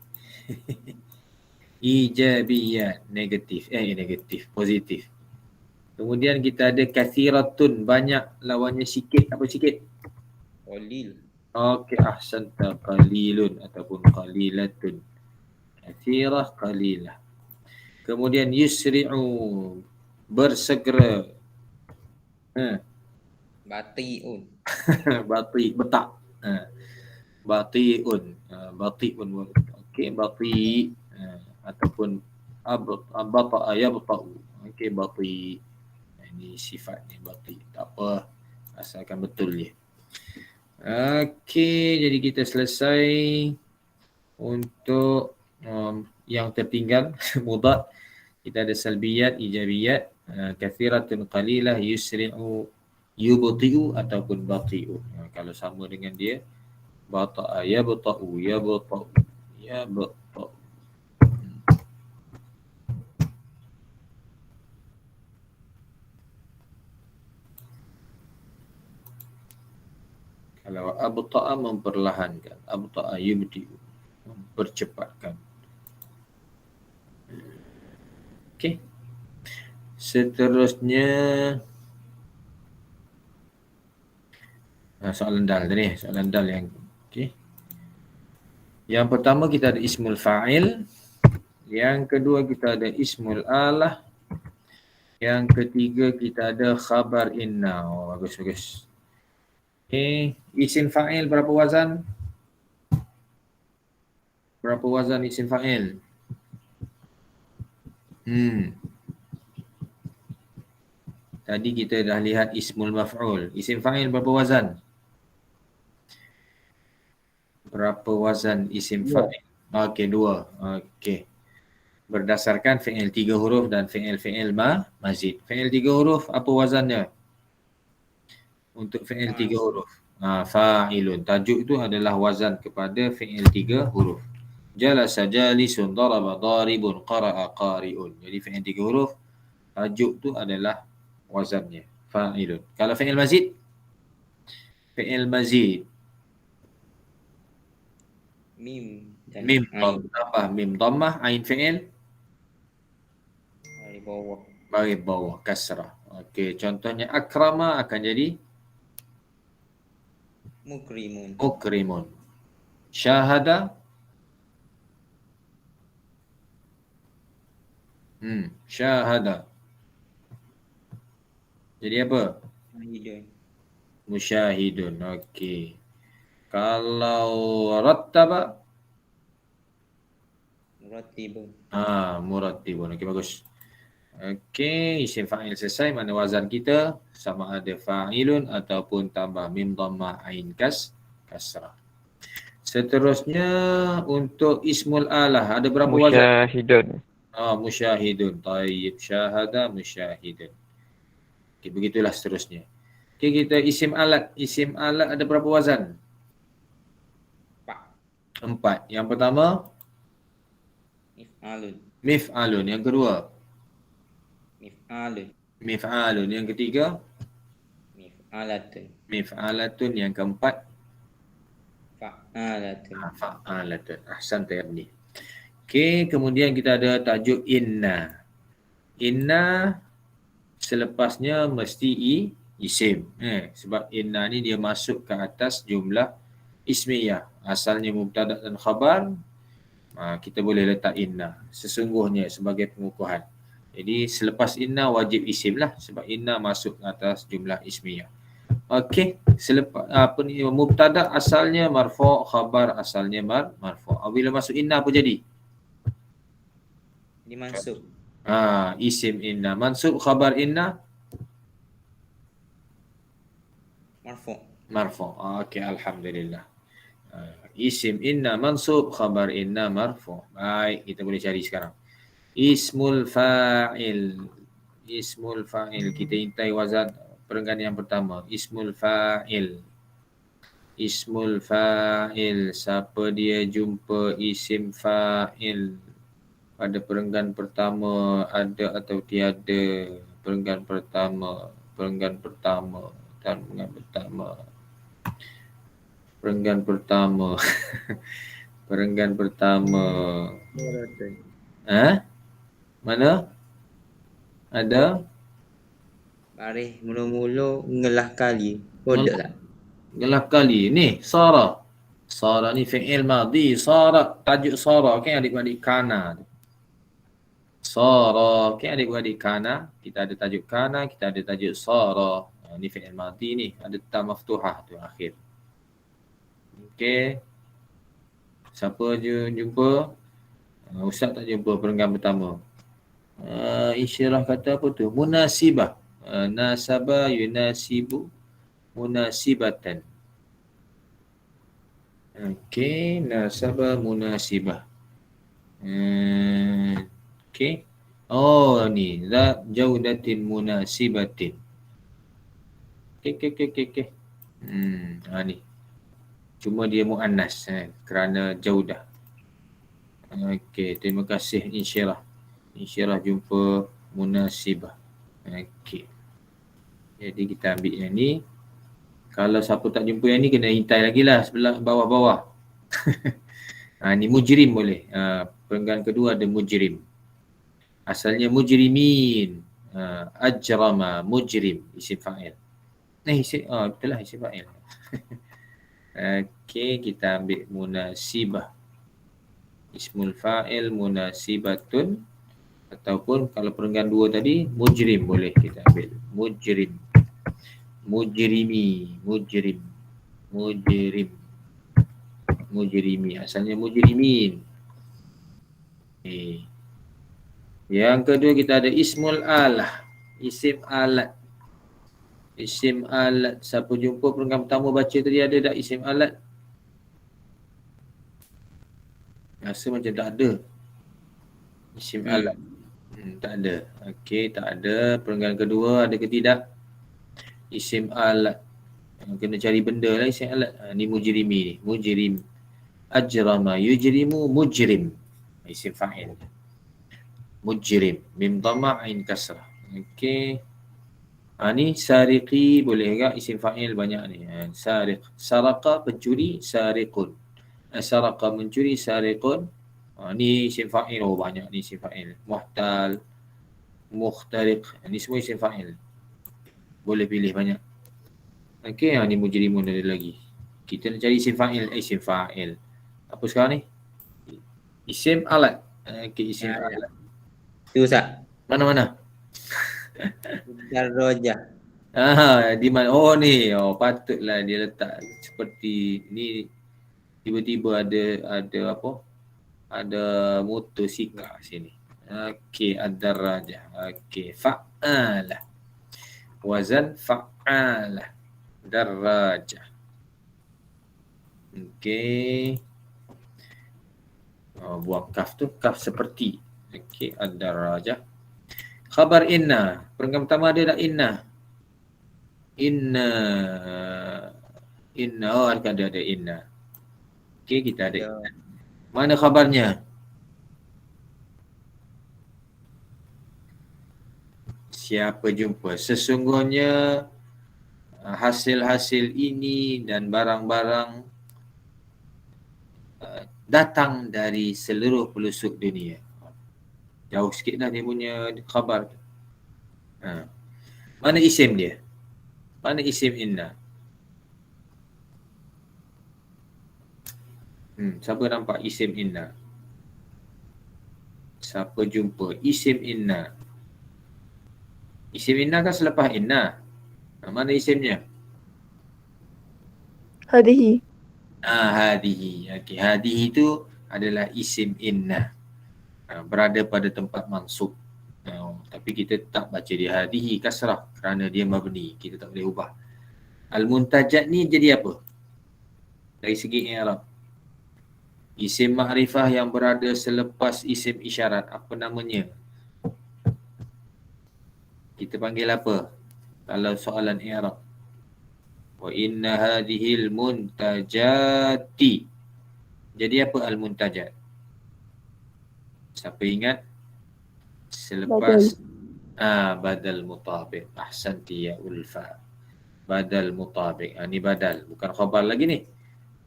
Ijabiyat, negatif. Negatif, positif. Kemudian kita ada kathiratun, banyak, lawannya sikit. Apa sikit? Qalil. Ahsanta, qalilun ataupun qalilatun. Kathirah, qalilah. Kemudian yusri'u, bersegera. Bati'un. Betak. Bati'un. Bati' ataupun bata'a yabta'u. Bati'. Ini sifatnya bati'. Tak apa, asalkan betul je. Jadi kita selesai untuk yang tertinggal. Mudad. Kita ada salbiyat, ijabiyat, kathiratun qalilah, yusri'u, yubti'u ataupun bati'u. Kalau sama dengan dia, bata'a yabta'u. Kalau abta'a memperlahankan, abta'a yubti'u, mempercepatkan. Seterusnya soalan dal tadi, soalan dal yang yang pertama kita ada ismul fa'il, yang kedua kita ada ismul alah, yang ketiga kita ada khabar inna. Bagus. Isim fa'il berapa wazan? Berapa wazan isim fa'il? Tadi kita dah lihat ismul maf'ul. Isim fa'il berapa wazan? Berapa wazan isim fa'il? 2. Berdasarkan fi'il 3 huruf dan fi'il mazid. Fi'il 3 huruf apa wazannya? Untuk fi'il 3 huruf. Fa'ilun. Tajuk itu adalah wazan kepada fi'il 3 huruf. Jalasa jalisun, daraba daribun, qara'a qari'un. Jadi fi'il 3 huruf, tajuk tu adalah wazannya, fa'ilun. Kalau fi'il mazid, Mim. mim tambah mim dhammah, ain fi'il bagi bawah kasrah. Contohnya akrama akan jadi mukrimun. Syahada syahada jadi apa? Musyahidun. Kalau rattaba Muratibun. Murattibun. Okey, bagus. Okey, isim fa'il selesai. Mana wazan kita? Sama ada fa'ilun ataupun tambah mim dhammah ain kasrah. Seterusnya untuk ismul alah ada berapa wazan? Musyahidun. Musyahidun. Tayyib, syahada, musyahidun. Okey, begitulah seterusnya. Okey, kita isim alat. Isim alat ada berapa wazan? 4. Yang pertama, Mif'alun. mif'alun. Yang kedua, Mif'alun. mif'alun. Yang ketiga, Mif'alatun. mif'alatun. Yang keempat, Fa'alatun. fa'alatun. Ahsan Tirni. Okey, kemudian kita ada tajuk inna. Inna selepasnya mesti isim. Sebab inna ni dia masuk ke atas jumlah ismiyah. Asalnya mubtada dan khabar. Kita boleh letak inna sesungguhnya sebagai pengukuhan. Jadi selepas inna wajib isim lah sebab inna masuk ke atas jumlah ismiyah. Okey, selepas mubtada asalnya marfu', khabar asalnya marfu'. Bila masuk inna apa jadi? Ini mansub. Isim inna mansub, khabar inna marfu'. Okey, alhamdulillah. Isim inna mansub, khabar inna marfu'. Baik, kita boleh cari sekarang. Ismul fa'il. Ismul fa'il. Kita intai wazan perenggan yang pertama. Ismul fa'il. Ismul fa'il. Siapa dia jumpa isim fa'il pada perenggan pertama, ada atau tiada? Perenggan pertama. Perenggan pertama. Perenggan pertama. Mana? Ada? Baris mula-mula ngelah kali. Bodoh tak? Gelap kali. Ni, sara. Sara ni fi'il madhi. Sara, tajuk sara. Kan adik-adik kana. Sara. Kan adik-adik kana. Kita ada tajuk kana, kita ada tajuk sara. Ni fi'il madhi ni. Ada ta maftuhah tu akhir. Okey. Siapa je jumpa? Ustaz tak jumpa perenggan pertama. Isyarah kata apa tu? Munasibah. Nasaba yunasibu munasibatan. Okey, nasaba munasibah. Okey. Ni zat jaudatin munasibatin. Okey. Ni. Cuma dia muannas kerana jaudah. Okey, terima kasih Insyirah. Insyirah jumpa munasibah. Okey. Jadi kita ambil yang ni. Kalau siapa tak jumpa yang ni kena hintai lagi lah sebelah bawah-bawah. Ni mujrim boleh. Perenggan kedua ada mujrim. Asalnya mujrimin. Ajrama mujrim isim fa'il. Betul lah isim fa'il. Okey, kita ambil munasibah. Ismul fa'il munasibatun. Ataupun kalau perenggan dua tadi mujrim boleh kita ambil. Mujrim. Mujrimi. Mujrimi. Asalnya mujrimin. Okay. Yang kedua kita ada ismul alah. Isim alat. Isim alat. Siapa jumpa perenggan pertama baca tadi ada tak isim alat? Rasa macam tak ada. Isim alat. Tak ada. Okey, tak ada. Perenggan kedua ada ke tidak? Isim alat. Kena cari benda lah isim alat. Ni mujrimi ni. Mujrim. Ajrama yujrimu mujrim. Isim fa'il. Mujrim. Mim dhamma ain kasrah. Okey. Ni sariqi boleh tak? Isim fa'il banyak ni. Sariq. Saraqa pencuri, sariqun. Saraqa mencuri, sariqun. Ni isim fa'il. Banyak ni isim fa'il. Muhtal, mukhtariq. Ni semua isim fa'il. Boleh pilih banyak. Okey, ni mujrimun ada lagi. Kita nak cari isim fa'il. Isim fa'il. Apa sekarang ni? Isim alat. Okey, isim alat. Tu Ustaz. Mana? Darajah. Di mana? Ni. Patutlah dia letak seperti ni. Tiba-tiba ada apa? ada motosikal sini. Okey, ad-darajah. Okey, fa'alah. Wazan fa'alah. Darajah. Okey. Buang kaf tu, kaf seperti. Okey, ad-darajah. Khabar inna. Peringkat pertama dia dah inna. Inna. Oh, ada inna. Okey, kita ada Ya. inna. Mana khabarnya? Siapa jumpa? Sesungguhnya hasil-hasil ini dan barang-barang datang dari seluruh pelosok dunia. Jauh sikit dah dia punya khabar. Mana isim dia? Mana isim inna? Siapa nampak isim inna? Siapa jumpa isim inna? Isim inna kan selepas inna. Mana isimnya? Hadihi. Hadihi. Okey, hadihi itu adalah isim inna. Berada pada tempat mansub. Tapi kita tak baca dia hadihi kasrah kerana dia mabni. Kita tak boleh ubah. Al-muntajat ni jadi apa? Dari segi i'rab. Isim ma'rifah yang berada selepas isim isyarat. Apa namanya? Kita panggil apa? Kalau soalan i'rab. Wa inna hadhil muntajati. Jadi apa al-muntajat? Siapa ingat? Selepas badal mutabiq. Ahsanti ya ulfa. Badal mutabiq. Ni badal, bukan khabar lagi ni.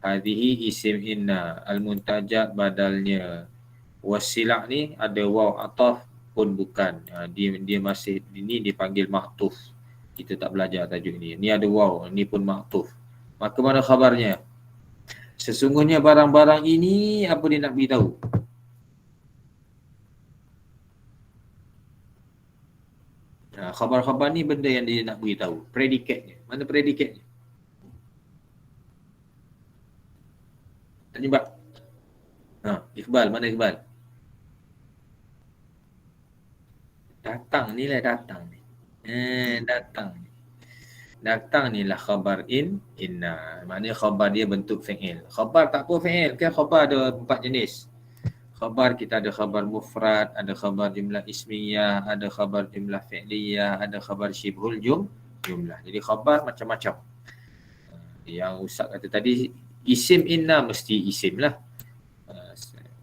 Hadhihi isim inna, al-muntajat badalnya. Wasilah ni ada waw ataf pun bukan. Dia masih ini dipanggil ma'tuf. Kita tak belajar tajuk ni. Ni ada waw, ni pun ma'tuf. Maka mana khabarnya? Sesungguhnya barang-barang ini apa dia nak beritahu? Khabar-khabar ni benda yang dia nak beritahu. Predikatnya. Mana predikatnya? Tak jumpa? Iqbal, mana Iqbal? Datang ni lah, datang ni. Datang ni. Datang ni lah khabar inna. Maknanya khabar dia bentuk fi'il. Khabar tak apa fi'il. Kan khabar ada 4 jenis. Khabar kita ada khabar mufrad, ada khabar jumlah ismiyah, ada khabar jumlah fi'liyah, ada khabar syibhul jumlah. Jadi khabar macam-macam. Yang Ustaz kata tadi, isim inna mesti isim lah.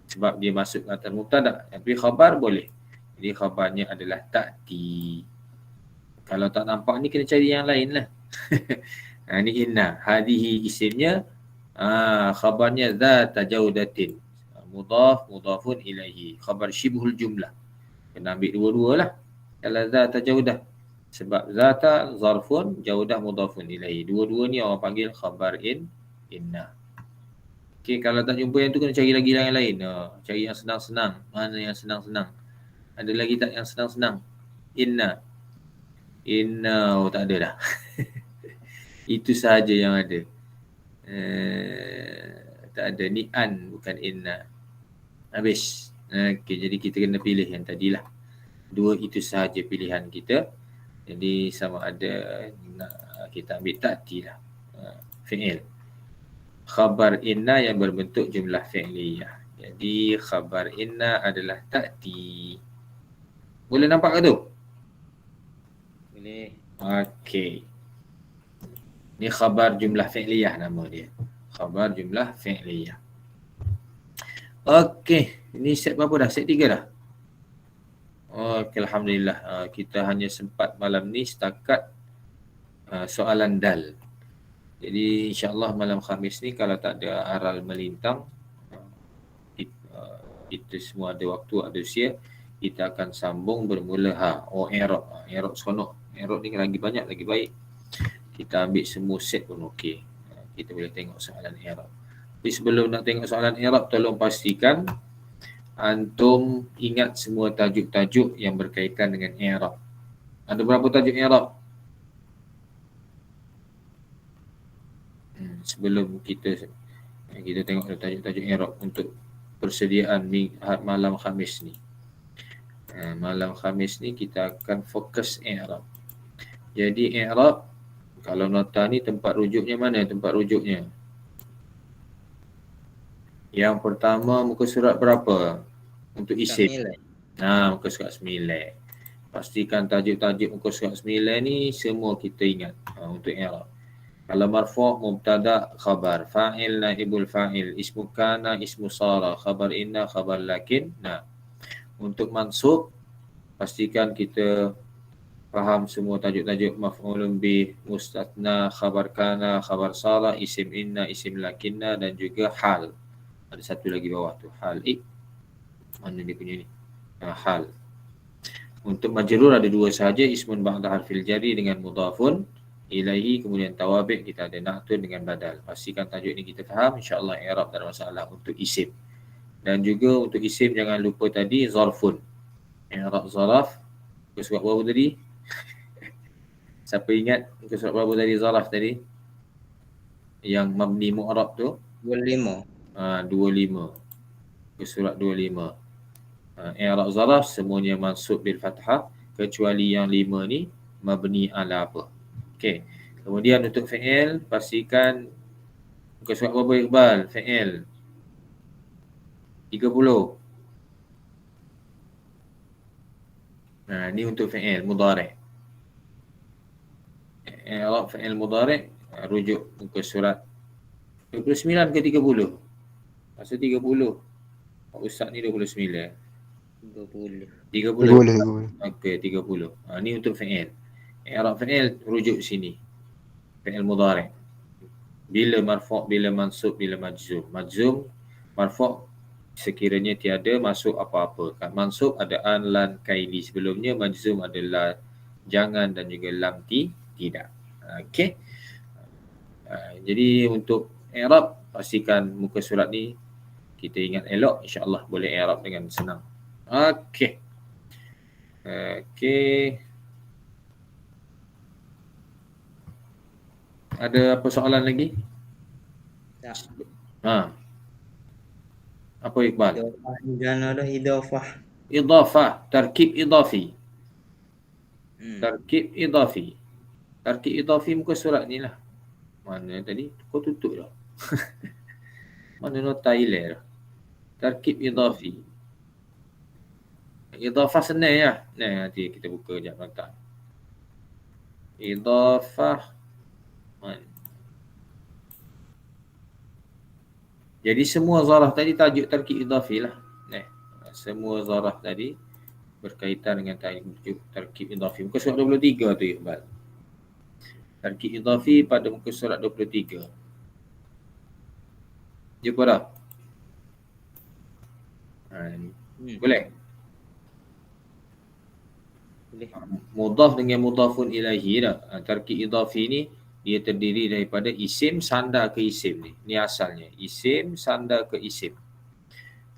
Sebab dia masuk ke atas mubtada. Tapi khabar boleh. Jadi khabarnya adalah ta'ti. Kalau tak nampak ni kena cari yang lain lah. Ni inna. Hadihi isimnya. Khabarnya zata jaudatin. Mudhafun ilaihi. Khabar syibhul jumlah. Kena ambil dua-dua lah. Kalau zata jaudah. Sebab zata zarfun, jaudah mudhafun ilaihi. Dua-dua ni orang panggil khabar inna. Okey, kalau tak jumpa yang tu kena cari lagi yang lain. Cari yang senang-senang. Mana yang senang-senang? Ada lagi tak yang senang-senang? Inna. Tak ada dah. Itu sahaja yang ada. Tak ada. Ni an, bukan inna. Habis. Okey, jadi kita kena pilih yang tadilah. Dua itu sahaja pilihan kita. Jadi sama ada kita ambil ta'ti lah. Fi'il. Khabar inna yang berbentuk jumlah fi'liyah. Jadi khabar inna adalah ta'ti. Boleh nampak ke tu? Boleh. Okey. Ni khabar jumlah fi'liyah nama dia. Khabar jumlah fi'liyah. Okey. Ini set berapa dah? Set 3 dah? Okey, alhamdulillah. Kita hanya sempat malam ni setakat soalan dal. Jadi insya-Allah malam Khamis ni kalau tak ada aral melintang, kita semua ada waktu, ada usia, kita akan sambung bermula i'rab. I'rab seronok. I'rab ni lagi banyak, lagi baik. Kita ambil semua set pun okey. Kita boleh tengok soalan i'rab. Tapi sebelum nak tengok soalan i'rab, tolong pastikan antum ingat semua tajuk-tajuk yang berkaitan dengan i'rab. Ada berapa tajuk i'rab? Sebelum kita tengok tajuk-tajuk i'rab untuk persediaan malam Khamis ni. Malam Khamis ni kita akan fokus i'rab. Jadi i'rab, kalau nota ni tempat rujuknya mana? Tempat rujuknya yang pertama muka surat berapa? Untuk isim. Muka surat 9. Pastikan tajuk-tajuk muka surat 9 ni semua kita ingat untuk i'rab. Kalau marfu' mubtada khabar, fa'il naibul fa'il, ismu kana ismu sara, khabar inna khabar lakin. Untuk mansub pastikan kita faham semua tajuk-tajuk maf'ulun bih, mustathna, khabar kana, khabar sara, isim inna, isim lakinna dan juga hal. Ada satu lagi bawah tu, hal. Mana dia punya ni? Hal. Untuk majrur ada dua sahaja, ismun ba'da harfil jari dengan mudhafun ilaihi, kemudian tawabik kita ada na'tun dengan badal. Pastikan tajuk ni kita faham, insya-Allah i'rab tak ada masalah untuk isim. Dan juga untuk isim jangan lupa tadi zarfun. I'rab zaraf. Muka surat berapa tadi? Siapa ingat muka surat berapa tadi zaraf tadi? Yang mabni mu'rab tu? 25. 25. Muka surat 25. I'rab zaraf semuanya mansub bil fathah kecuali yang 5 ni mabni ala apa? Okey. Kemudian untuk fi'il pastikan muka surat berapa Iqbal? Fi'il 30. Ni untuk fi'il mudhari'. I'rab fi'il mudhari' rujuk muka surat 29 ke 30? Masa 30. Pak Ustaz ni 29. 30. 30. Okey, 30. Ni untuk fi'il. I'rab fi'il rujuk sini. Fi'il mudhari'. Bila marfu', bila mansub, bila majzum. Majzum, marfu' sekiranya tiada masuk apa-apa. Kat mansub ada an, lan, kaili sebelumnya. Majzum adalah jangan dan juga lam tidak. Okey. Jadi untuk i'rab pastikan muka surat ni kita ingat elok, insya-Allah boleh i'rab dengan senang. Okey. Ada apa soalan lagi? Tak. Apa Iqbal? Idafah. Idafah, tarkib idafi. Tarkib idafi. Tarkib idafi muka surat ni lah. Mana tadi? Kau tutup dah. Mana nota hilang dah. Tarkib idafi. Idafah senang ya. Nanti kita buka sekejap nota. Idafah. Jadi semua zarah tadi tajuk tarkib idafi lah. Semua zarah tadi berkaitan dengan tajuk tarkib idafi. Muka surat 23 tu Iqbal. Tarkib idafi pada muka surat 23. Jumpa dah? Boleh? Mudhaf dengan mudhafun ilaihi dah. Tarkib idafi ni dia terdiri daripada isim sandar ke isim ni. Ni asalnya. Isim sandar ke isim.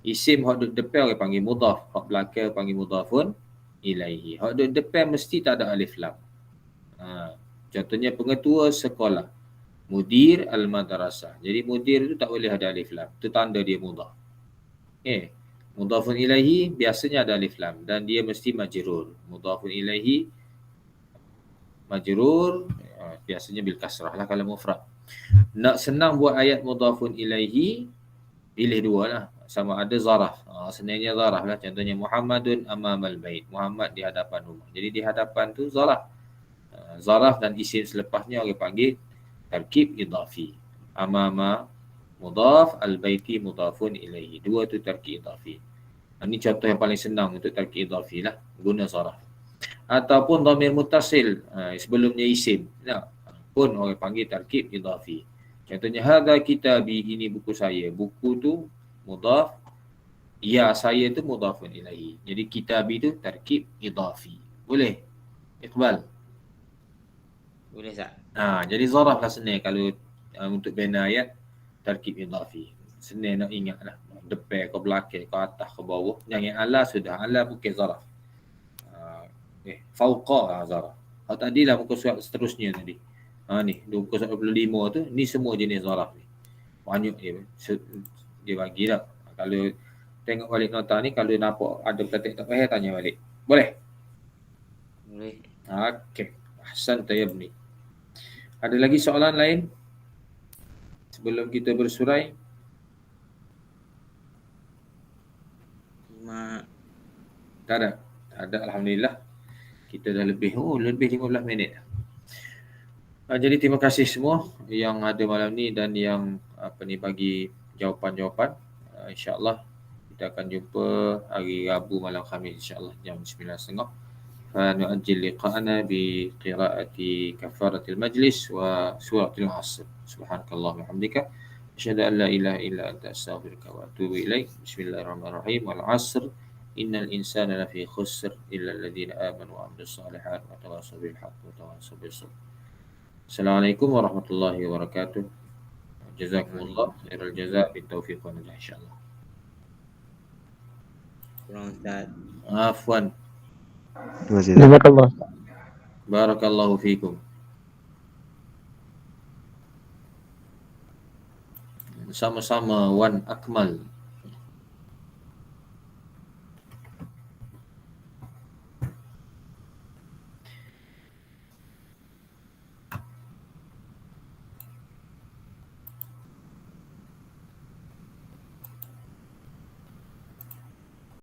Isim hak duduk depan orang panggil mudhaf, hak belakang panggil mudhafun ilaihi. Hak duduk depan mesti tak ada alif lam. Contohnya pengetua sekolah. Mudir al-madrasah. Jadi mudir tu tak boleh ada alif lam. Tu tanda dia mudhaf. Mudhafun ilaihi biasanya ada alif lam dan dia mesti majrur. Mudhafun ilaihi majrur biasanya bil kasrah lah kalau mufrad. Nak senang buat ayat mudhafun ilaihi, pilih dua lah. Sama ada zaraf. Senangnya zaraf lah. Contohnya Muhammadun amamal bait. Muhammad di hadapan rumah. Jadi di hadapan tu zaraf. Zaraf dan isim selepasnya orang panggil tarkib idafi. Amama mudhaf, al-baiti mudhafun ilaihi. Dua tu tarkib idafi. Ini contoh yang paling senang untuk tarkib idafi lah. Guna zaraf. Ataupun dhamir muttasil. Sebelumnya isim. Pun orang panggil tarkib idafi. Contohnya hadha kitabi, ini buku saya. Buku tu mudhaf. Ya, saya tu mudhafun ilaihi. Jadi kitabi tu tarkib idafi. Boleh? Iqbal? Boleh tak? Jadi zaraf lah senang kalau untuk bina ayat tarkib idafi. Senang nak ingat lah. Depan ke belakang ke atas ke bawah. Jangan ala sudah. Ala bukan zaraf. Fauqa zaraf. Tadi lah muka surat seterusnya tadi. Ni muka surat 25 tu. Ni semua jenis zaraf ni. Banyak dia. Dia bagi lah. Kalau tengok balik nota ni, kalau nampak ada petik tak payah tanya balik. Boleh? Boleh. Okey. Ahsan tayabni. Ada lagi soalan lain sebelum kita bersurai? Tak ada. Tak ada, alhamdulillah. Kita dah lebih 15 minit. Jadi terima kasih semua yang ada malam ni dan yang bagi jawapan-jawapan. InsyaAllah kita akan jumpa hari Rabu malam Khamis insyaAllah jam 9.30. فنؤجل لقاءنا بقراءة كفارة المجلس وسورة العصر. سبحانك اللهم وبحمدك أشهد أن لا إله إلا أنت أستغفرك وأتوب إليك. بسم الله الرحمن الرحيم. والعصر إن الإنسان لفي خسر إلا الذين آمنوا وعملوا الصالحات وتواصوا بالحق وتواصوا بالصبر. السلام عليكم ورحمة الله وبركاته. جزاكم الله خير الجزاء بالتوفيق والنجاح إن شاء الله. Kurang Ustaz. عفوا. Terima kasih. Jazakallah. بارك الله فيكم. Sama-sama Wan Akmal.